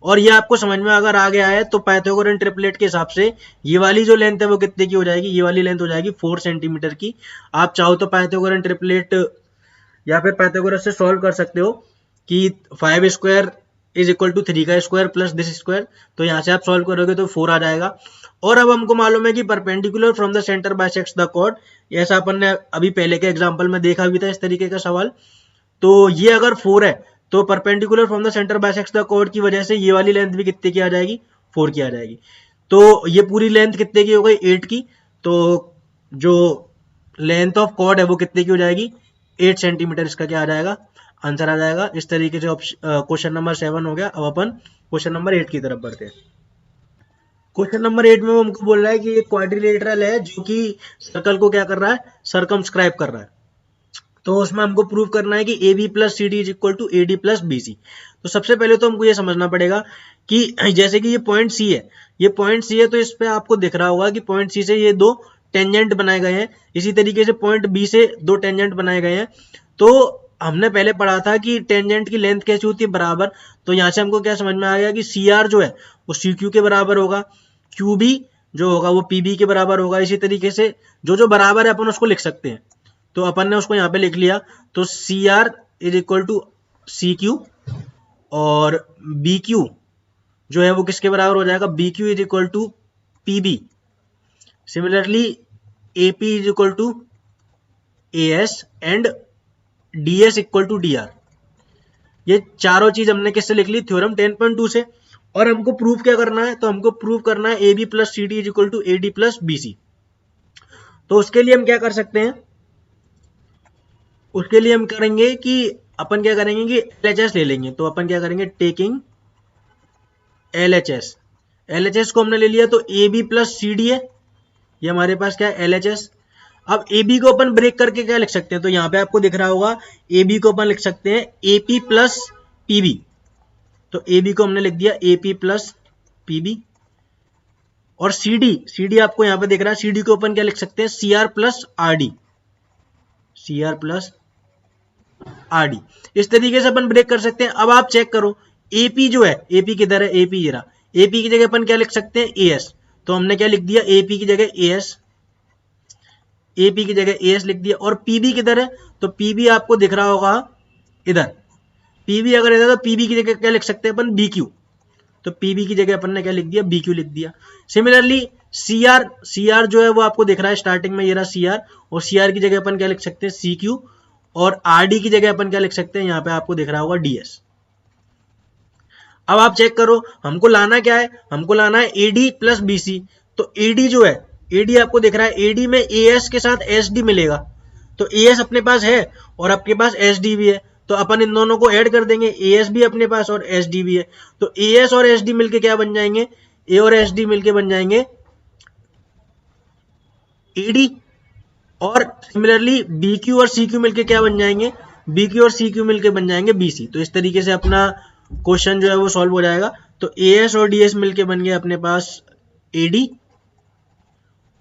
और ये आपको समझ में अगर आ गया है तो पाइथागोरन ट्रिपलेट के हिसाब से ये वाली जो लेंथ है वो कितने की हो जाएगी, ये वाली लेंथ हो जाएगी 4 सेंटीमीटर की। आप चाहो तो पाइथागोरन ट्रिपलेट या फिर पाइथागोरस से सॉल्व कर सकते हो कि 5 स्क्वायर इज इक्वल टू 3 का स्क्वायर प्लस दिस स्क्वायर। तो यहाँ से आप सॉल्व करोगे तो 4 आ जाएगा। और अब हमको मालूम है कि perpendicular from the centre bisects the chord, ऐसा अपन ने अभी पहले के एग्जांपल में देखा भी था इस तरीके का सवाल। तो ये अगर 4 है तो perpendicular from the centre bisects the chord की वजह से ये वाली लेंथ भी कितने की आ जाएगी, 4 की आ जाएगी। तो ये पूरी लेंथ कितने की हो गई, 8 की। तो जो लेंथ ऑफ कॉर्ड है वो कितने की हो जाएगी, 8 सेंटीमीटर। इसका क्या आ जाएगा, आंसर आ जाएगा। इस तरीके से क्वेश्चन नंबर 7 हो गया। अब अपन क्वेश्चन नंबर 8 की तरफ बढ़ते हैं। क्वेश्चन नंबर 8 में वो हमको बोल रहा है कि एक क्वाड्रिलेटरल है जो कि सर्कल को क्या कर रहा है, सर्कमस्क्राइब कर रहा है। तो उसमें हमको प्रूव करना है कि A B plus C D is equal to A D plus B C. तो सबसे पहले तो हमको ये समझना पड़ेगा कि जैसे कि ये पॉइंट सी है, ये पॉइंट सी है, तो इस पे आपको दिख रहा होगा कि पॉइंट सी से ये दो टेंजेंट बनाए गए हैं। इसी तरीके से पॉइंट बी से दो टेंजेंट बनाए गए हैं। तो हमने पहले पढ़ा था कि टेंजेंट की लेंथ कैसी होती है, बराबर। तो यहाँ से हमको क्या समझ में आ गया कि सी आर जो है वो सी क्यू के बराबर होगा, क्यू बी जो होगा वो पी बी के बराबर होगा। इसी तरीके से जो जो बराबर है अपन उसको लिख सकते हैं। तो अपन ने उसको यहाँ पे लिख लिया। तो C R is equal to C Q और बी क्यू जो है वो किसके बराबर हो जाएगा, B Q is equal to P B. Similarly A P is equal to A S and D S equal to D R. ये चारों चीज हमने किससे लिख ली, थ्योरम 10.2 से। और हमको प्रूफ क्या करना है, तो हमको प्रूफ करना है A B plus C D is equal to A D plus B C. तो उसके लिए हम क्या कर सकते हैं, उसके लिए हम करेंगे कि अपन क्या करेंगे कि LHS ले लेंगे। तो अपन क्या करेंगे, टेकिंग LHS। LHS को हमने ले लिया तो A B plus C D है, ये हमारे पास क्या है LHS। अब ए बी को अपन ब्रेक करके क्या लिख सकते हैं, तो यहाँ पे आपको दिख रहा होगा ए बी को अपन लिख सकते हैं A P plus P B. तो ए बी को हमने लिख दिया A P plus P B. और सी डी आपको यहाँ पे दिख रहा है, सी डी को अपन क्या लिख सकते हैं, C R plus R D, C R plus R D. इस तरीके से अपन ब्रेक कर सकते हैं। अब आप चेक करो एपी जो है, एपी किधर है, एपी ये रहा, एपी की जगह अपन क्या लिख सकते हैं, एएस। तो हमने क्या लिख दिया, एपी की जगह एएस, एपी की जगह एएस लिख दिया। और पीबी किधर है, तो पीबी आपको दिख रहा होगा इधर, पीबी अगर इधर, तो पीबी की जगह क्या लिख सकते हैं अपन, बीक्यू। तो पीबी की जगह अपन ने क्या लिख दिया, बीक्यू लिख दिया। सिमिलरली सीआर, सीआर जो है वो आपको दिख रहा है स्टार्टिंग में, ये रहा सीआर, और सीआर की जगह अपन क्या लिख सकते हैं, सीक्यू। और आरडी की जगह अपन क्या लिख सकते हैं, यहाँ पे आपको दिख रहा होगा डीएस। अब आप चेक करो हमको लाना क्या है, हमको लाना है एडी प्लस बीसी। तो एडी जो है, एडी आपको दिख रहा है, एडी में एएस के साथ एसडी मिलेगा। तो एएस अपने पास है और आपके पास एसडी भी है, तो अपन इन दोनों को ऐड कर देंगे, एएस भी अपने पास और एसडी भी है। तो एएस और एसडी मिलके क्या बन जाएंगे, ए और एसडी मिलके बन जाएंगे एडी। और सिमिलरली बीक्यू और सीक्यू मिलके क्या बन जाएंगे, बीक्यू और सीक्यू मिलके बन जाएंगे बीसी। तो इस तरीके से अपना क्वेश्चन जो है वो सॉल्व हो जाएगा। तो एएस और डीएस मिलके बन गया अपने पास एडी,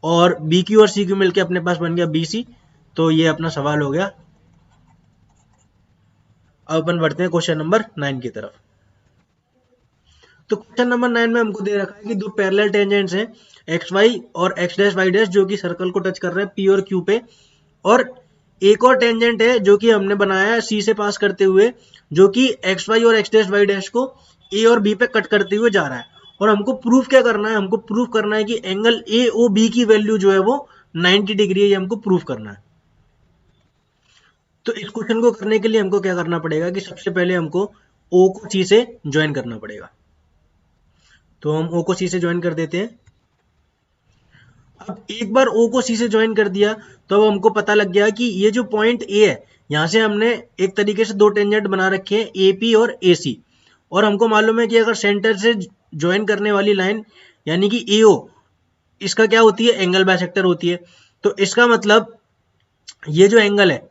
और बीक्यू और सीक्यू मिलके अपने पास बन गया बीसी। तो ये अपना सवाल हो गया। अब अपन बढ़ते हैं क्वेश्चन नंबर 9 की तरफ। तो क्वेश्चन नंबर 9 में हमको दे रखा है कि दो पैरेलल टेंजेंट्स हैं एक्स वाई और एक्स डैश वाई डैश, जो कि सर्कल को टच कर रहे हैं पी और क्यू पे। और एक और टेंजेंट है जो कि हमने बनाया है सी से पास करते हुए, जो कि एक्स वाई और एक्स डैश वाई डैश को ए और बी पे कट करते हुए जा रहा है। और हमको प्रूफ क्या करना है, हमको प्रूफ करना है कि एंगल ए ओ बी की वैल्यू जो है वो 90 डिग्री है, ये हमको प्रूफ करना है। तो इस क्वेश्चन को करने के लिए हमको क्या करना पड़ेगा कि सबसे पहले हमको ओ को सी से ज्वाइन करना पड़ेगा। तो हम ओ को सी से ज्वाइन कर देते हैं। अब एक बार ओ को सी से ज्वाइन कर दिया तो अब हमको पता लग गया कि ये जो पॉइंट ए है, यहां से हमने एक तरीके से दो टेंजेंट बना रखे हैं एपी और एसी। और हमको मालूम है कि अगर सेंटर से ज्वाइन करने वाली लाइन यानी कि एओ, इसका क्या होती है, एंगल बाइसेक्टर होती है। तो इसका मतलब ये जो एंगल है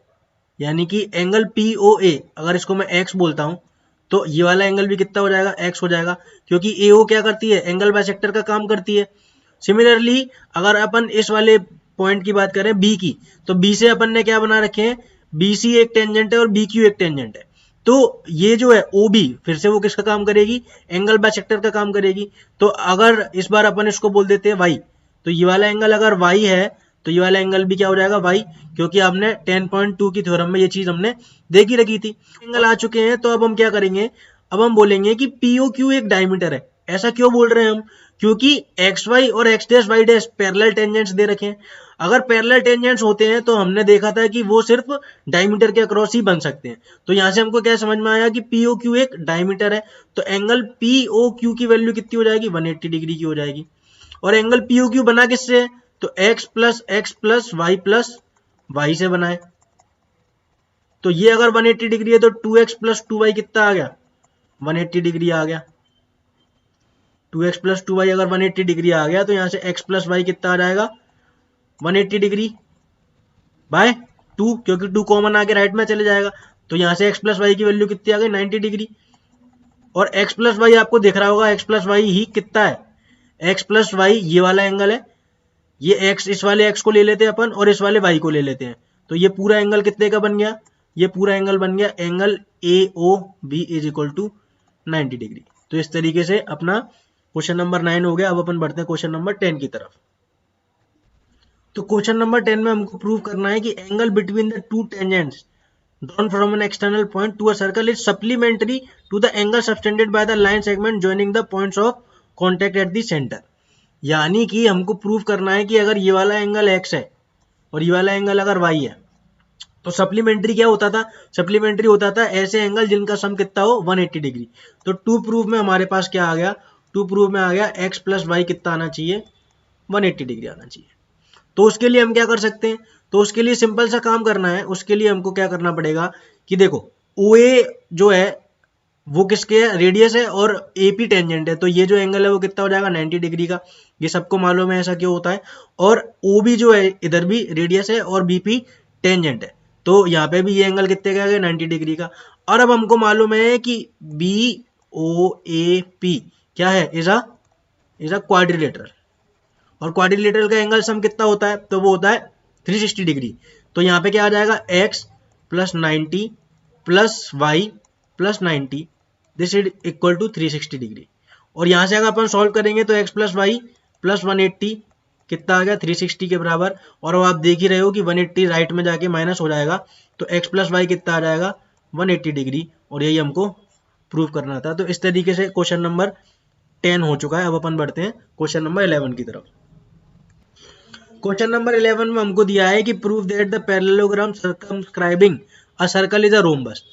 यानी कि एंगल पीओए, अगर इसको मैं एक्स बोलता हूं तो ये वाला एंगल भी कितना हो जाएगा, एक्स हो जाएगा, क्योंकि एओ क्या करती है, एंगल बाइसेक्टर का काम करती है। सिमिलरली अगर अपन इस वाले पॉइंट की बात करें बी की, तो बी से अपन ने क्या बना रखे हैं, बीसी एक टेंजेंट है और बीक्यू एक टेंजेंट है। तो ये जो है ओबी फिर से वो किसका काम करेगी, एंगल बाइसेक्टर का काम करेगी। तो अगर इस बार अपन इसको बोल देते हैं वाई, तो ये वाला एंगल अगर वाई है तो ये वाला एंगल भी क्या हो जाएगा, वाई, क्योंकि आपने 10.2 की थ्योरम में ये चीज हमने देखी रखी थी। एंगल आ चुके हैं तो अब हम क्या करेंगे, अब हम बोलेंगे कि पीओ क्यू एक डायमीटर है। ऐसा क्यों बोल रहे हैं हम, क्योंकि एक्स वाई और X dash Y dash parallel tangents दे रखे हैं। अगर पैरेलल टेंजेंट्स होते हैं तो हमने देखा था कि वो सिर्फ डायमीटर के अक्रॉस ही बन सकते हैं। तो यहां से हमको क्या समझ में आया कि पीओ क्यू एक डायमीटर है। तो एंगल पीओ क्यू की वैल्यू कितनी हो जाएगी, 180 डिग्री की हो जाएगी। और एंगल पीओ क्यू बना किससे, तो एक्स प्लस वाई से बना है। तो ये अगर 180 डिग्री है तो 2x प्लस 2y कितना आ गया, 180 डिग्री आ गया। 2x प्लस 2y अगर 180 डिग्री आ गया तो यहां से x प्लस वाई कितना आ जाएगा, 180 डिग्री बाय 2, क्योंकि 2 कॉमन आके राइट में चले जाएगा। तो यहां से x प्लस वाई की वैल्यू कितनी आ गई, 90 डिग्री। और x प्लस वाई आपको दिख रहा होगा, x प्लस वाई ही कितना है, x प्लस वाई ये वाला एंगल है। ये x, इस वाले x को ले लेते हैं अपन और इस वाले y को ले लेते हैं। तो ये पूरा एंगल कितने का बन गया, ये पूरा एंगल बन गया angle AOB is equal to 90 degree. तो इस तरीके से अपना क्वेश्चन नंबर 9 हो गया। अब अपन बढ़ते हैं क्वेश्चन नंबर 10 की तरफ। तो क्वेश्चन नंबर 10 में हमको प्रूव करना है कि angle between the two tangents drawn from an external point to a circle is supplementary to the angle subtended by the line segment joining the points of contact at the center। यानी कि हमको prove करना है कि अगर ये वाला angle x है और ये वाला एंगल अगर y है, तो सप्लीमेंट्री क्या होता था, सप्लीमेंट्री होता था ऐसे एंगल जिनका सम कितना हो, 180 डिग्री। तो टू प्रूफ में हमारे पास क्या आ गया, टू प्रूफ में आ गया एक्स प्लस वाई कितना आना चाहिए, 180 डिग्री आना चाहिए। तो उसके लिए हम क्या कर सकते हैं, तो उसके लिए सिंपल सा काम करना है। उसके लिए हमको क्या करना पड़ेगा कि देखो OA जो है वो किसके रेडियस है और AP टेंजेंट है। तो ये जो एंगल है वो कितना हो जाएगा, 90 डिग्री का। ये सबको मालूम है ऐसा क्यों होता है। और OB जो है इधर भी रेडियस है और BP टेंजेंट है। तो यहाँ पे भी ये एंगल कितने का है, 90 डिग्री का। और अब हमको मालूम है कि BOAP क्या है, इज अ क्वाड्रिलेटरल। और क्वाड्रिलेटरल का एंगल सम कितना होता है, तो वो होता है 360 डिग्री। तो यहाँ पे क्या आ जाएगा, x plus 90 plus y plus 90 this is equal to 360 degree. और यहाँ से अगर अपन सॉल्व करेंगे तो x प्लस वाई प्लस 180 कितना आ गया 360 के बराबर। और अब आप देख ही रहे हो कि 180 राइट में जाके माइनस हो जाएगा, तो x प्लस वाई कितना आ जाएगा 180 डिग्री। और यही हमको प्रूव करना था। तो इस तरीके से क्वेश्चन नंबर 10 हो चुका है। अब अपन बढ़ते हैं क्वेश्चन नंबर 11 की तरफ। क्वेश्चन नंबर 11 में हमको दिया है कि prove that the parallelogram circumscribing a circle is a rhombus.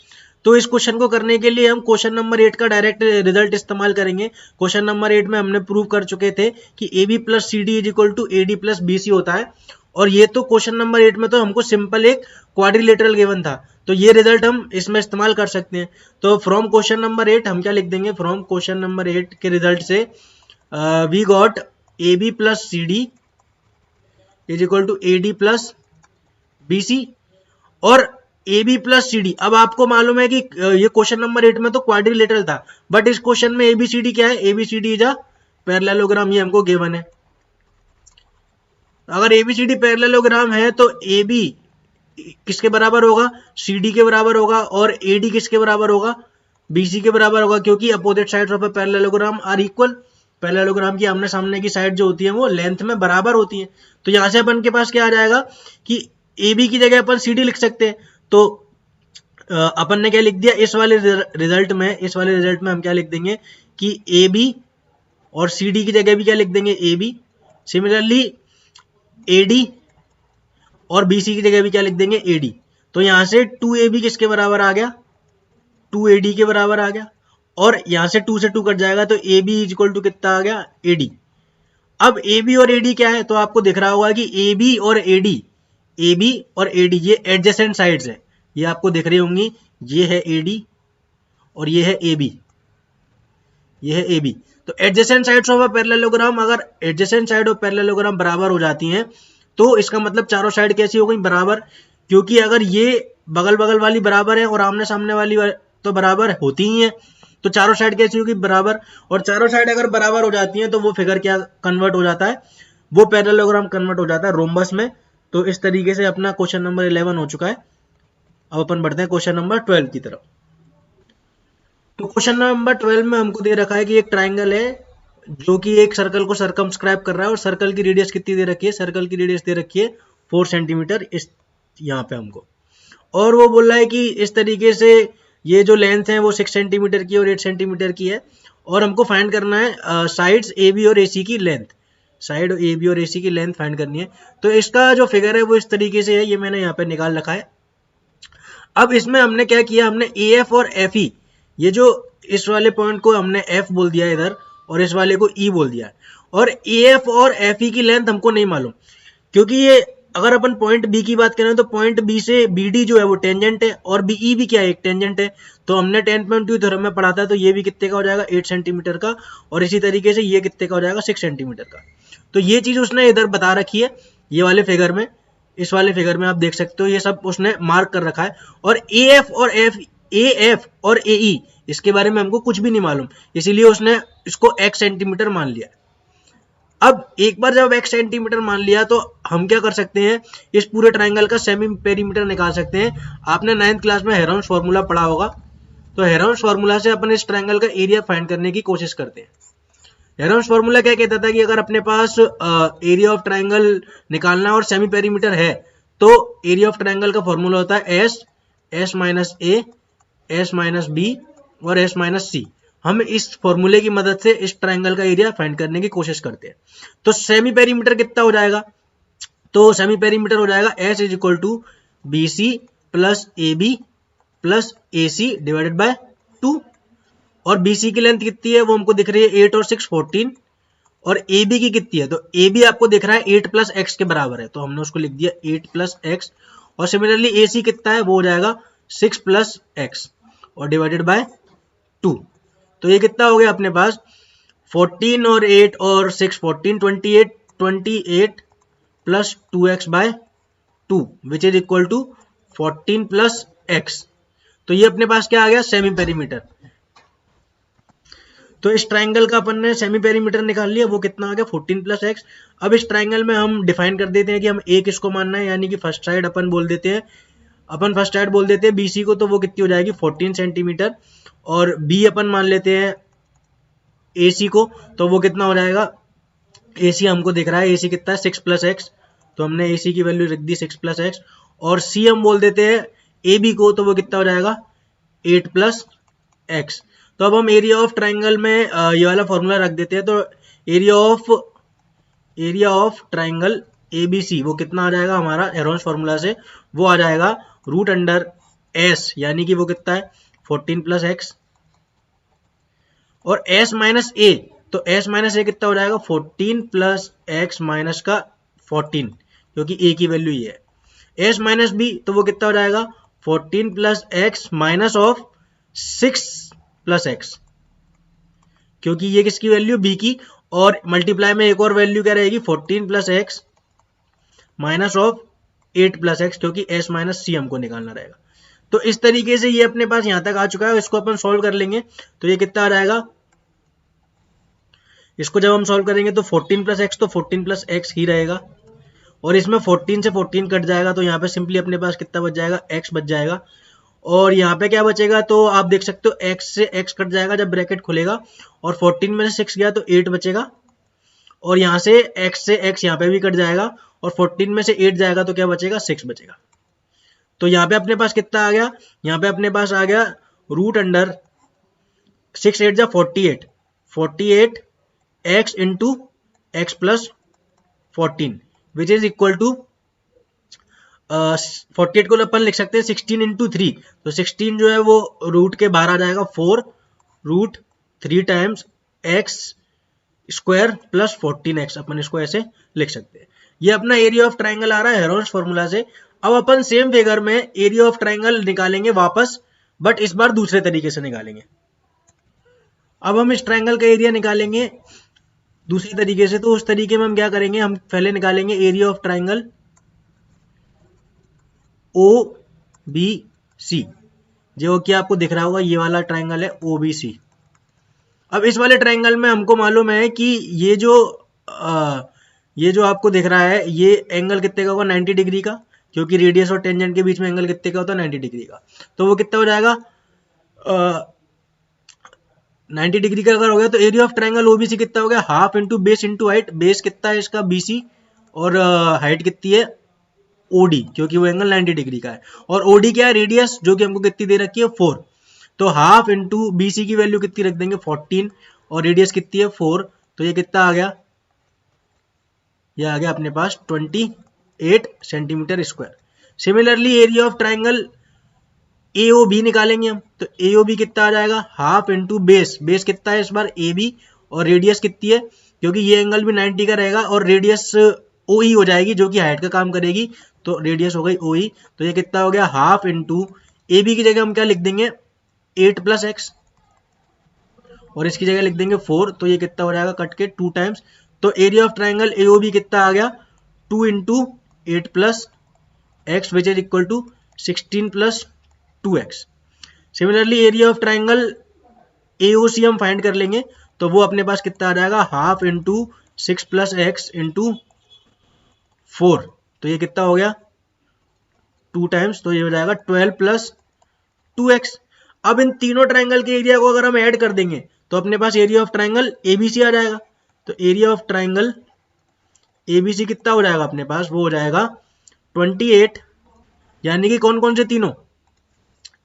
तो इस क्वेश्चन को करने के लिए हम क्वेश्चन नंबर 8 का डायरेक्ट रिजल्ट इस्तेमाल करेंगे। क्वेश्चन नंबर 8 में हमने प्रूव कर चुके थे कि A B plus C D is equal to A D plus B C होता है। और ये तो क्वेश्चन नंबर 8 में तो हमको सिंपल एक क्वाड्रिलेटरल गिवन था, तो ये रिजल्ट हम इसमें इस्तेमाल कर सकते हैं। तो फ्रॉम क्वेश्चन नंबर 8 हम क्या लिख देंगे, फ्रॉम क्वेश्चन नंबर 8 के रिजल्ट से we got A B plus C D is equal to A D plus B C और A B plus C D. अब आपको मालूम है कि ये क्वेश्चन नंबर 8 में तो क्वाड्रिलेटरल था, बट इस क्वेश्चन में ए बी सी डी क्या है, A B C D is a parallelogram, ये हमको गिवन है। अगर A B C D parallelogram है तो ए बी किसके बराबर होगा, सी डी के बराबर होगा, और ए डी किसके बराबर होगा, बी सी के बराबर होगा, क्योंकि opposite sides of a parallelogram are equal. Parallelogram की आमने सामने की साइड जो होती है वो लेंथ में बराबर होती है। तो यहां से अपन के पास क्या आ जाएगा कि ए बी की जगह अपन सी डी लिख सकते हैं। तो अपन ने क्या लिख दिया इस वाले रिजल्ट में हम क्या लिख देंगे कि ए बी और सी डी की जगह भी क्या लिख देंगे A B. Similarly A D और बी सी की जगह भी क्या लिख देंगे ए डी। तो यहां से 2ab किसके बराबर आ गया, 2ad के बराबर आ गया। और यहां से 2 से 2 कट जाएगा तो ab इज इक्वल टू कितना आ गया ad। अब ab और ad क्या है, तो आपको दिख रहा होगा कि ab और ad ये एडजेसेंट साइड्स है, ये आपको दिख रही होंगी, ये है ad और ये है ab, ये है ab। तो adjacent sides of a parallelogram, अगर एडजेसेंट साइड ऑफ पैरेललोग्राम बराबर हो जाती हैं तो इसका मतलब चारों साइड कैसी हो गई, बराबर। क्योंकि अगर ये बगल बगल वाली बराबर है और आमने सामने वाली तो बराबर होती ही है, तो चारों साइड कैसी होगी, बराबर। और चारों साइड अगर बराबर हो जाती हैं तो वो फिगर क्या कन्वर्ट हो जाता है, वो पैरेललोग्राम कन्वर्ट हो जाता है रोम्बस में। तो इस तरीके से अपना क्वेश्चन नंबर 11 हो चुका है। अब अपन बढ़ते हैं क्वेश्चन नंबर 12 की तरफ। तो क्वेश्चन नंबर 12 में हमको दे रखा है कि एक ट्राइंगल है जो कि एक सर्कल को सर्कमस्क्राइब कर रहा है, और सर्कल की रेडियस कितनी दे रखी है, सर्कल की रेडियस दे रखी है 4 सेंटीमीटर इस यहाँ पे हमको। और वो बोल रहा है कि इस तरीके से ये जो लेंथ है वो 6 सेंटीमीटर की और 8 सेंटीमीटर की है, और हमको फाइंड करना है साइड्स ए बी और ए सी की लेंथ, साइड ए बी और ए सी की लेंथ फाइंड करनी है। तो इसका जो फिगर है वो इस तरीके से है, ये मैंने यहाँ पे निकाल रखा है। अब इसमें हमने क्या किया, हमने ए एफ और एफ ई, ये जो इस वाले पॉइंट को हमने एफ बोल दिया इधर और इस वाले को ई बोल दिया, और ए एफ और एफ ई की लेंथ हमको नहीं मालूम, क्योंकि ये अगर अपन पॉइंट बी की बात करें तो पॉइंट बी से बी डी जो है वो टेंजेंट है, और बी ई भी क्या है, एक टेंजेंट है। तो हमने 10.2 थ्योरम में पढ़ा था, तो ये भी कितने का हो जाएगा 8 सेंटीमीटर का, और इसी तरीके से ये कितने का हो जाएगा 6 सेंटीमीटर का। तो ये चीज उसने इधर बता रखी है, ये वाले फिगर में, इस वाले फिगर में आप देख सकते हो, ये सब उसने मार्क कर रखा है। और ए एफ और ए ई इसके बारे में हमको कुछ भी नहीं मालूम, इसीलिए उसने इसको x सेंटीमीटर मान लिया। अब एक बार जब x सेंटीमीटर मान लिया तो हम क्या कर सकते हैं, इस पूरे ट्राइंगल का सेमी पेरीमीटर निकाल सकते हैं। आपने 9th क्लास में हेरोन्स फॉर्मूला पढ़ा होगा, तो हेरोन्स फॉर्मूला से अपन इस ट्राइंगल का एरिया फाइंड करने की कोशिश करते हैं। हेरोन्स फॉर्मूला क्या कहता था कि अगर अपने पास एरिया ऑफ ट्राइंगल निकालना और सेमी पेरीमीटर है तो एरिया ऑफ ट्राइंगल का फॉर्मूला होता है एस माइनस ए, एस माइनस बी और एस माइनस सी। हम इस फॉर्मूले की मदद से इस ट्राइंगल का एरिया फाइंड करने की कोशिश करते हैं। तो सेमी पेरीमीटर कितना हो जाएगा, तो सेमी पेरीमीटर हो जाएगा S is equal to B C plus A B plus A C divided by 2। और बी सी की लेंथ कितनी है, वो हमको दिख रही है 8 और 6 14, और ए बी की कितनी है, तो ए बी आपको दिख रहा है 8 प्लस एक्स के बराबर है, तो हमने उसको लिख दिया 8 प्लस एक्स। और सिमिलरली ए सी कितना है, वो हो जाएगा 6 प्लस एक्स और डिवाइडेड बाय 2। तो ये कितना हो गया अपने पास 14 और 8 और 6 14 28 plus 2x by 2 which is equal to 14 plus x। तो ये अपने पास क्या आ गया, सेमी पेरीमीटर। तो इस ट्राइंगल का अपन ने सेमी पेरीमीटर निकाल लिया, वो कितना आ गया 14 प्लस एक्स। अब इस ट्राइंगल में हम डिफाइन कर देते हैं कि हम ए किसको मानना है, यानी कि फर्स्ट साइड अपन बोल देते हैं अपन फर्स्ट साइड बोल देते हैं BC को, तो वो कितनी हो जाएगी 14 सेंटीमीटर। और B अपन मान लेते हैं AC को, तो वो कितना हो जाएगा, AC हमको दिख रहा है AC कितना है 6 + x, तो हमने AC की वैल्यू रख दी 6 + x। और C हम बोल देते हैं AB को, तो वो कितना हो जाएगा 8 + x। तो अब हम एरिया ऑफ ट्राइंगल में ये वाला फॉर्मूला रख देते हैं। तो एरिया ऑफ ट्राइंगल ABC वो कितना आ जाएगा हमारा हेरोन्स फॉर्मूला से, वो आ जाएगा √S, यानी कि वो कितना है 14 + x। और S - A, तो S - A कितना हो जाएगा 14 + x माइनस का 14, क्योंकि A की वैल्यू ये है। S - B, तो वो कितना हो जाएगा 14 + x माइनस ऑफ 6 + x, क्योंकि ये किसकी वैल्यू B की। और मल्टीप्लाई में एक और वैल्यू क्या रहेगी 14 + x माइनस ऑफ 8 + x, क्योंकि S - C हमको निकालना रहेगा। तो इस तरीके से ये अपने पास यहां तक आ चुका है। इसको अपन सॉल्व कर लेंगे, तो ये कितना आ जाएगा, इसको जब हम सॉल्व करेंगे तो 14 + x, तो 14 + x ही रहेगा। और इसमें 14 से 14 कट जाएगा, तो यहाँ पे सिंपली अपने पास कितना बच जाएगा, x बच जाएगा। और यहाँ पे क्या बचेगा, तो आप देख सकते हो x से x कट जाएगा जब ब्रैकेट खुलेगा, और 14 में से 6 गया तो 8 बचेगा। और यहाँ से x यहाँ पे भी कट जाएगा, और 14 में से 8 जाएगा तो क्या बचेगा 6 बचेगा। तो यहाँ पे अपने पास कितना आ गया, यहाँ पे अपने पास आ गया √6 8 जा 48 x into x + 14 which is equal to 48 को अपन लिख सकते हैं 16 × 3, तो 16 जो है वो रूट के बाहर आ जाएगा 4 √3 टाइम्स x स्क्वायर + 14x, अपन इसको ऐसे लिख सकते हैं। ये अपना एरिया ऑफ ट्राइंगल आ रहा है हेरोन्स फॉर्मूला से। अब अपन सेम फिगर में एरिया ऑफ ट्राइंगल निकालेंगे वापस, बट इस बार दूसरे तरीके से निकालेंगे। अब हम इस ट्राइंगल का एरिया निकालेंगे दूसरी तरीके से। तो उस तरीके में हम क्या करेंगे, हम पहले निकालेंगे एरिया ऑफ ट्राइंगल OBC, जो कि आपको दिख रहा होगा ये वाला ट्राइंगल है OBC। अब इस वाले ट्राइंगल में हमको मालूम है कि ये जो आपको दिख रहा है ये एंगल कितने का होगा 90 डिग्री का, क्योंकि रेडियस और टेंजेंट के बीच में एंगल कितने का होता है 90 डिग्री का। तो वो कितना हो जाएगा 90 डिग्री का अगर हो गया, तो एरिया ऑफ ट्राइंगल OBC कितना हो गया, half into base into height. Base कितना है इसका BC, और हाइट कितनी है OD, क्योंकि वो एंगल 90 डिग्री का है। और OD क्या है, रेडियस, जो कि हमको कितनी दे रखी है 4। तो हाफ इंटू BC की वैल्यू कितनी रख देंगे 14, और रेडियस कितनी है 4, तो ये कितना आ गया, ये आ गया अपने पास 28 centimetre square. Similarly area of triangle AOB निकालेंगे हम, तो AOB कितना आ जाएगा, हाफ इंटू बेस, बेस कितना है इस बार AB, और रेडियस कितनी है, क्योंकि ये एंगल भी 90 का रहेगा, और रेडियस OE हो जाएगी जो कि हाइट का काम करेगी, तो रेडियस हो गई OE। तो ये कितना हो गया, हाफ इंटू AB की जगह हम क्या लिख देंगे 8 + x, और इसकी जगह लिख देंगे 4, तो ये कितना हो जाएगा कट के 2 टाइम्स। तो एरिया ऑफ ट्राइंगल AOB कितना आ गया 2 × 8 + x which is equal to 16 + 2x। Similarly area of triangle AOC हम फाइंड कर लेंगे, तो वो अपने पास कितना आ जाएगा, हाफ इंटू 6 + x इंटू 4, तो ये कितना हो गया 2 टाइम्स, तो ये हो जाएगा 12 + 2x। अब इन तीनों ट्राइंगल के एरिया को अगर हम ऐड कर देंगे, तो अपने पास एरिया ऑफ ट्राइंगल ABC आ जाएगा। तो एरिया ऑफ ट्राइंगल ABC कितना हो जाएगा अपने पास, वो हो जाएगा 28, यानी कि कौन कौन से तीनों,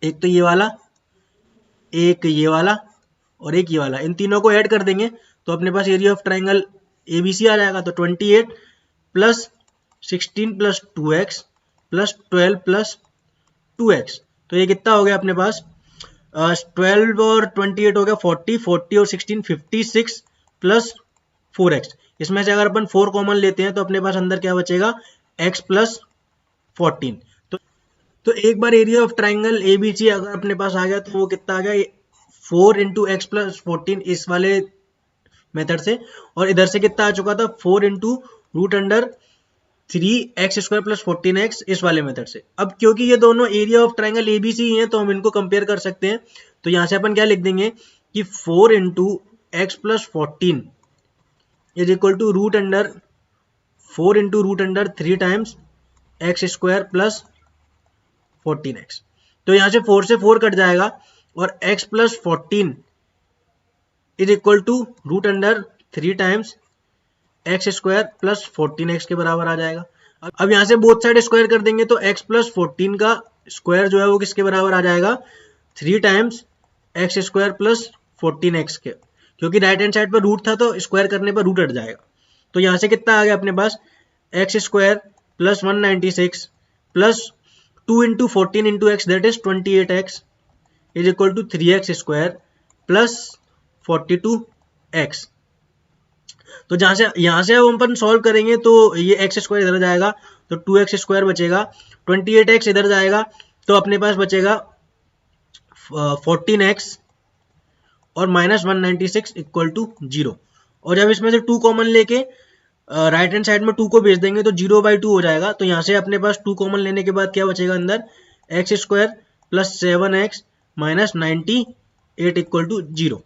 एक तो ये वाला, एक ये वाला, और एक ये वाला, इन तीनों को ऐड कर देंगे तो अपने पास एरिया ऑफ ट्राइंगल ABC आ जाएगा। तो 28 + 16 + 2x + 12 + 2x, तो ये कितना हो गया अपने पास 12 और 28 हो गया 40, 40 और 16 56 + 4x। इसमें से अगर अपन 4 कॉमन लेते हैं तो अपने पास अंदर क्या बचेगा x + 14। तो एक बार एरिया ऑफ ट्राइंगल ABC अगर अपने पास आ गया, तो वो कितना आ गया 4 × x + 14 इस वाले मेथड से, और इधर से कितना आ चुका था 4 × √3x² + 14x इस वाले मेथड से। अब क्योंकि ये दोनों एरिया ऑफ ट्राइंगल ABC ही हैं, तो हम इनको कंपेयर कर सकते हैं। तो यहाँ से अपन क्या लिख देंगे कि 4 × x + 14 is equal to √4 × √3 times x² + 14x। तो यहाँ से 4 से 4 कट जाएगा और x plus 14 is equal to root under 3 times x square plus 14x के बराबर आ जाएगा। अब यहाँ से बोथ साइड स्क्वायर कर देंगे तो x प्लस 14 का स्क्वायर जो है वो किसके बराबर आ जाएगा, 3 times x square plus 14x के, क्योंकि राइट हैंड साइड पर रूट था तो स्क्वायर करने पर रूट हट जाएगा। तो यहाँ से कितना आ गया अपने पास, X square plus 196 plus 2 into 14 into X that is 28x is equal to 3x square plus 42x। तो जहां से यहाँ से हम अपन सॉल्व करेंगे तो ये एक्स स्क्वायर इधर जाएगा तो 2x स्क्वायर बचेगा, 28x इधर जाएगा तो अपने पास बचेगा 14x और माइनस 196 इक्वल टू 0। और जब इसमें से 2 कॉमन लेके राइट हैंड साइड में 2 को भेज देंगे तो 0/2 हो जाएगा। तो यहाँ से अपने पास 2 कॉमन लेने के बाद क्या बचेगा अंदर, x square plus 7x minus 98 equal to 0।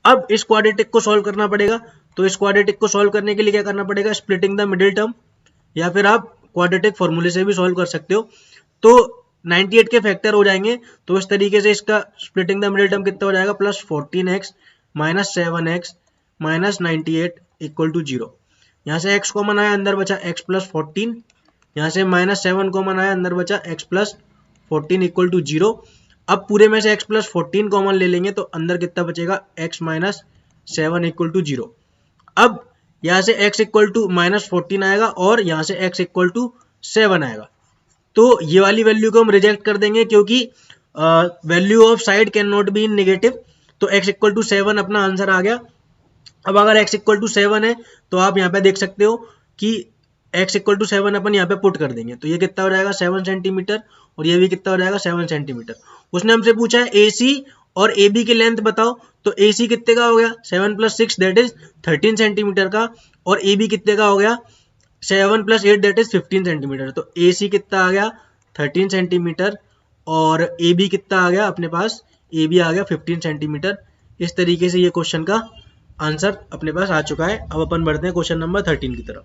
अब इस क्वाड्रेटिक को सॉल्व करना पड़ेगा। तो इस क्वाड्रेटिक को सॉल्व करने के लिए क्या करना पड़ेगा, स्प्लिटिंग द मिडिल टर्म, या फिर आप क्वाड्रेटिक फॉर्मूले से भी सॉल्व कर सकते हो। तो 98 के फैक्टर हो जाएंगे तो इस तरीके से इसका स्प्लिटिंग द मिडिल टर्म कितना हो जाएगा, plus 14x minus 7x minus 98 equal to 0। यहाँ से x कॉमन आया, अंदर बचा x प्लस 14, यहाँ से माइनस 7 कॉमन आया, अंदर बचा x प्लस 14 इक्वल टू 0। अब पूरे में से x प्लस 14 कॉमन ले लेंगे तो अंदर कितना बचेगा, x माइनस 7 इक्वल टू 0। अब यहाँ से x इक्वल टू माइनस 14 आएगा और यहाँ से x इक्वल टू 7 आएगा। तो ये वाली वैल्यू को हम रिजेक्ट कर देंगे क्योंकि value of side can not be in negative. तो x इक्वल टू 7 अपना आंसर आ गया। अब अगर x इक्वल टू 7 है तो आप यहाँ पे देख सकते हो कि x इक्वल टू 7 अपन यहाँ पे पुट कर देंगे तो ये कितना हो जाएगा 7 सेंटीमीटर और ये भी कितना हो जाएगा 7 सेंटीमीटर। उसने हमसे पूछा है AC और AB की लेंथ बताओ, तो AC कितने का हो गया 7 प्लस 6 दैट इज 13 सेंटीमीटर का, और AB कितने का हो गया 7 प्लस 8 दैट इज 15 सेंटीमीटर। तो AC कितना आ गया 13 सेंटीमीटर और AB कितना आ गया अपने पास, AB आ गया 15 सेंटीमीटर। इस तरीके से ये क्वेश्चन का आंसर अपने पास आ चुका है। अब अपन बढ़ते हैं क्वेश्चन नंबर 13 की तरफ।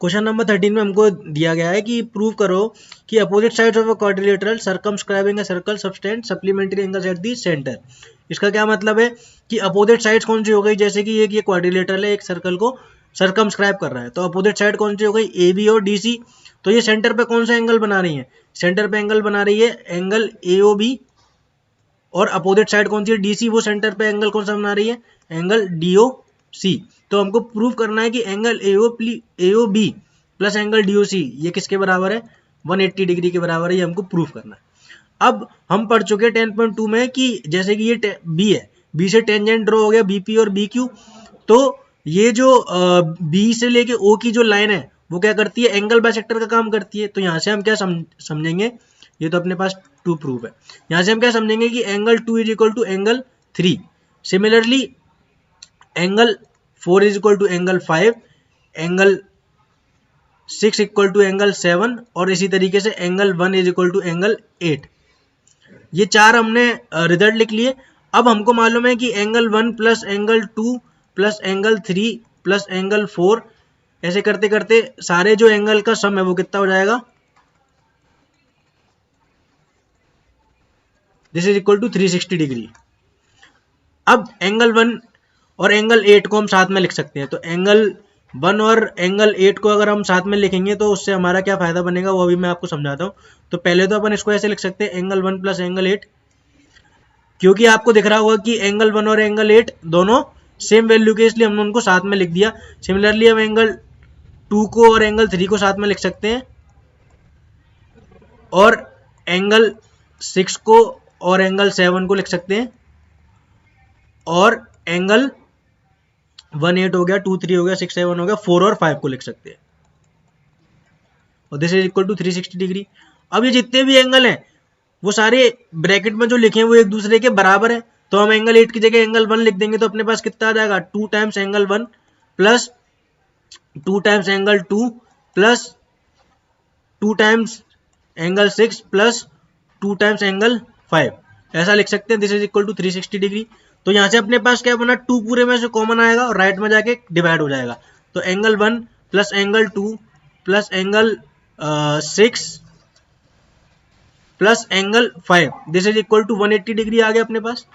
क्वेश्चन नंबर 13 में हमको दिया गया है कि प्रूव करो कि opposite sides of a quadrilateral circumscribing a circle subtend supplementary angles at the centre. इसका क्या मतलब है कि अपोजिट साइड्स कौन सी हो गई, जैसे कि ये क्वाड्रिलेटरल है, एक सर्कल को सर्कमस्क्राइब कर रहा है, तो अपोजिट साइड कौन सी हो गई AB और DC। तो ये सेंटर पे कौन सा एंगल बना रही है, सेंटर पे एंगल बना रही है एंगल AOB, और अपोजिट साइड कौन सी है DC, वो सेंटर पे एंगल कौन सा बना रही है एंगल DOC। तो हमको प्रूव करना है कि angle AOB plus angle DOC ये किसके बराबर है, 180 डिग्री के बराबर है। ये हमको प्रूव करना है। अब हम पढ़ चुके हैं 10.2 में कि जैसे कि ये B है, B से टेंजेंट ड्रॉ हो गया BP और BQ, तो ये जो B से लेके O की जो लाइन है वो क्या करती है, एंगल बाइसेक्टर का काम करती है। तो यहाँ से हम क्या समझेंगे, ये तो अपने पास 2 प्रूफ है, यहाँ से हम क्या समझेंगे कि angle 2 is equal to angle 3, similarly angle 4 is equal to angle 5, angle 6 equal to angle 7, और इसी तरीके से angle 1 is equal to angle 8। ये 4 हमने रिजल्ट लिख लिए। अब हमको मालूम है कि angle 1 plus angle 2 plus angle 3 plus angle 4, ऐसे करते करते सारे जो एंगल का सम है वो कितना हो जाएगा, this is equal to 360 degree. अब एंगल 1 और एंगल 8 को हम साथ में लिख सकते हैं। तो एंगल 1 और एंगल 8 को अगर हम साथ में लिखेंगे तो उससे हमारा क्या फायदा बनेगा वो अभी मैं आपको समझाता हूँ। तो पहले तो अपन इसको ऐसे लिख सकते हैं एंगल 1 प्लस एंगल 8, क्योंकि आपको दिख रहा होगा कि एंगल 1 और एंगल 8 दोनों सेम वैल्यू के, इसलिए हमने उनको साथ में लिख दिया। सिमिलरली हम एंगल 2 को और एंगल 3 को साथ में लिख सकते हैं, और एंगल 6 को और एंगल 7 को लिख सकते हैं, और एंगल 1 8 हो गया, 2 3 हो गया, 6 7 हो गया, 4 और 5 को लिख सकते हैं, और this is equal to 360 degree. अब ये जितने भी एंगल हैं वो सारे ब्रैकेट में जो लिखे हैं वो एक दूसरे के बराबर है। तो हम एंगल 8 की जगह एंगल 1 लिख देंगे तो अपने पास कितना आ जाएगा, 2 times angle 1 plus 2 times angle 2 plus 2 times angle 6 plus 2 times angle 5, ऐसा लिख सकते हैं। This is equal to 360 degree. तो यहाँ से अपने पास क्या बना, 2 पूरे में से कॉमन आएगा और राइट में जाके डिवाइड हो जाएगा। तो angle 1 plus angle 2 plus angle 6 plus angle 5 this is equal to 180 degree आ गया अपने पास।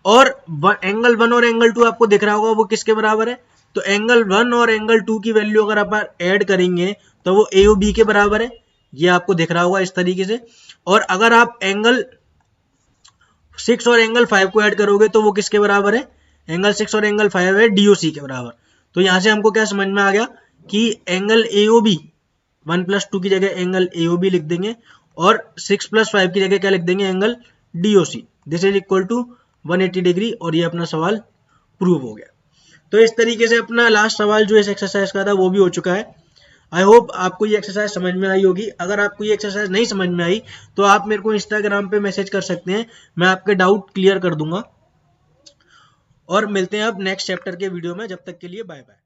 और एंगल 1 और एंगल 2 आपको दिख रहा होगा वो किसके बराबर है, तो एंगल 1 और एंगल 2 की वैल्यू अगर आप ऐड करेंगे तो वो AOB के बराबर है, ये आपको दिख रहा होगा इस तरीके से। और अगर आप एंगल 6 और एंगल 5 को ऐड करोगे तो वो किसके बराबर है, एंगल 6 और एंगल 5 है DOC के बराबर। तो यहां से हमको क्या समझ में आ गया कि एंगल AOB 1 + 2 की जगह एंगल AOB लिख देंगे और 6 + 5 की जगह क्या लिख देंगे, angle DOC this is equal to 180 degree. और ये अपना सवाल प्रूव हो गया। तो इस तरीके से अपना लास्ट सवाल जो इस एक्सरसाइज का था वो भी हो चुका है। आई होप आपको ये एक्सरसाइज समझ में आई होगी। अगर आपको ये एक्सरसाइज नहीं समझ में आई तो आप मेरे को इंस्टाग्राम पे मैसेज कर सकते हैं, मैं आपके डाउट क्लियर कर दूंगा। और मिलते हैं अब नेक्स्ट चैप्टर के वीडियो में, जब तक के लिए बाय बाय।